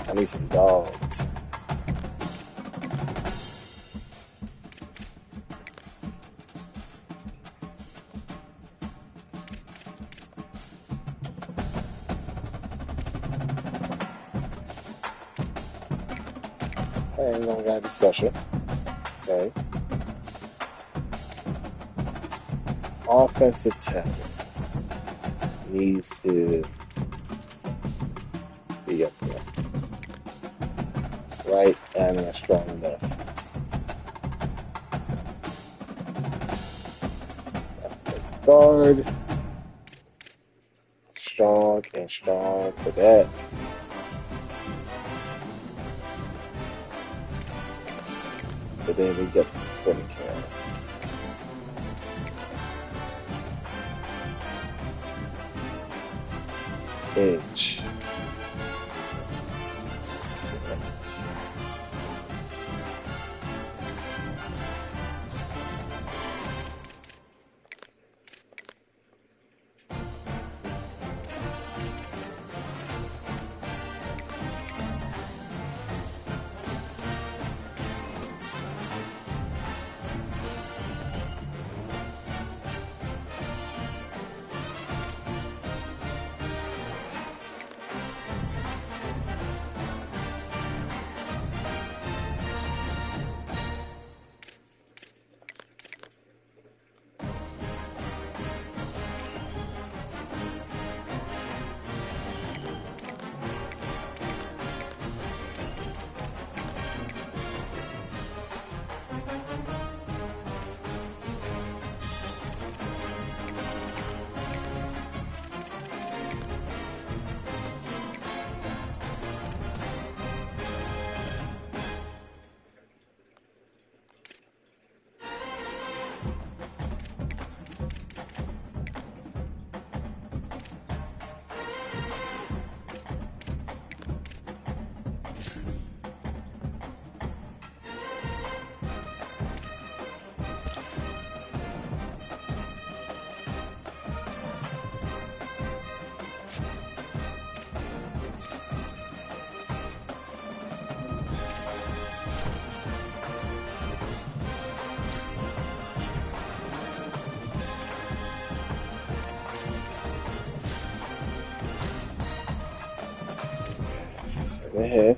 I need some dogs. And we gotta be special. Okay. Offensive tackle needs to be up there. Right and a strong left. Guard. Strong and strong for that. But then we get the supporting cast. Edge. Let's see. Go ahead.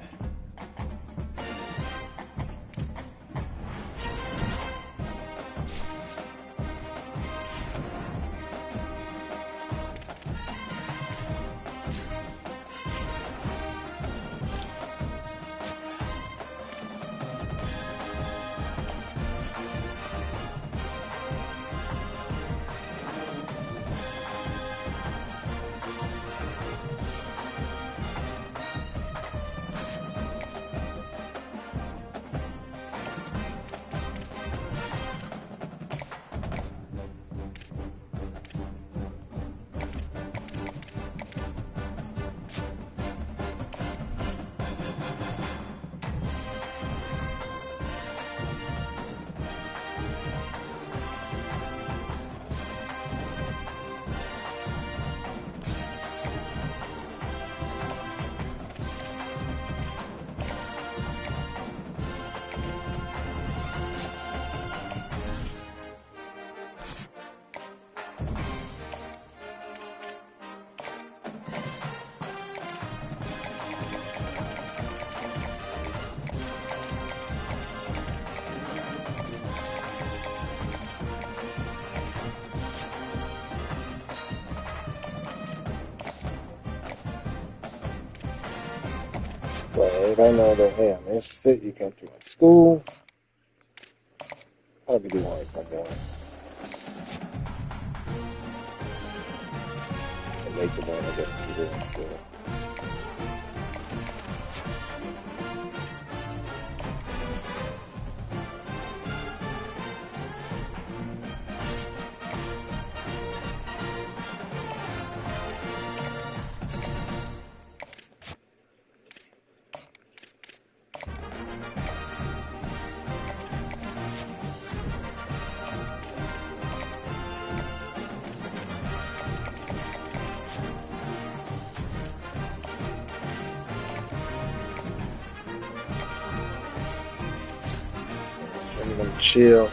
So everybody know that, hey, I'm interested. You come to my school. I'll be doing like I'm going. And make the money that you do in school. I'm gonna chill.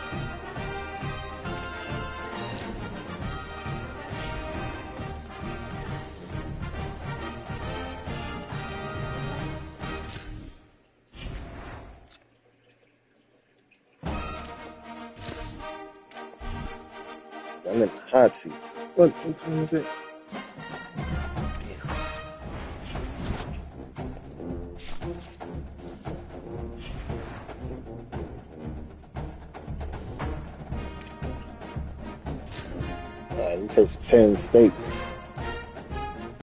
I'm in the hot seat. What time is it? He faced Penn State.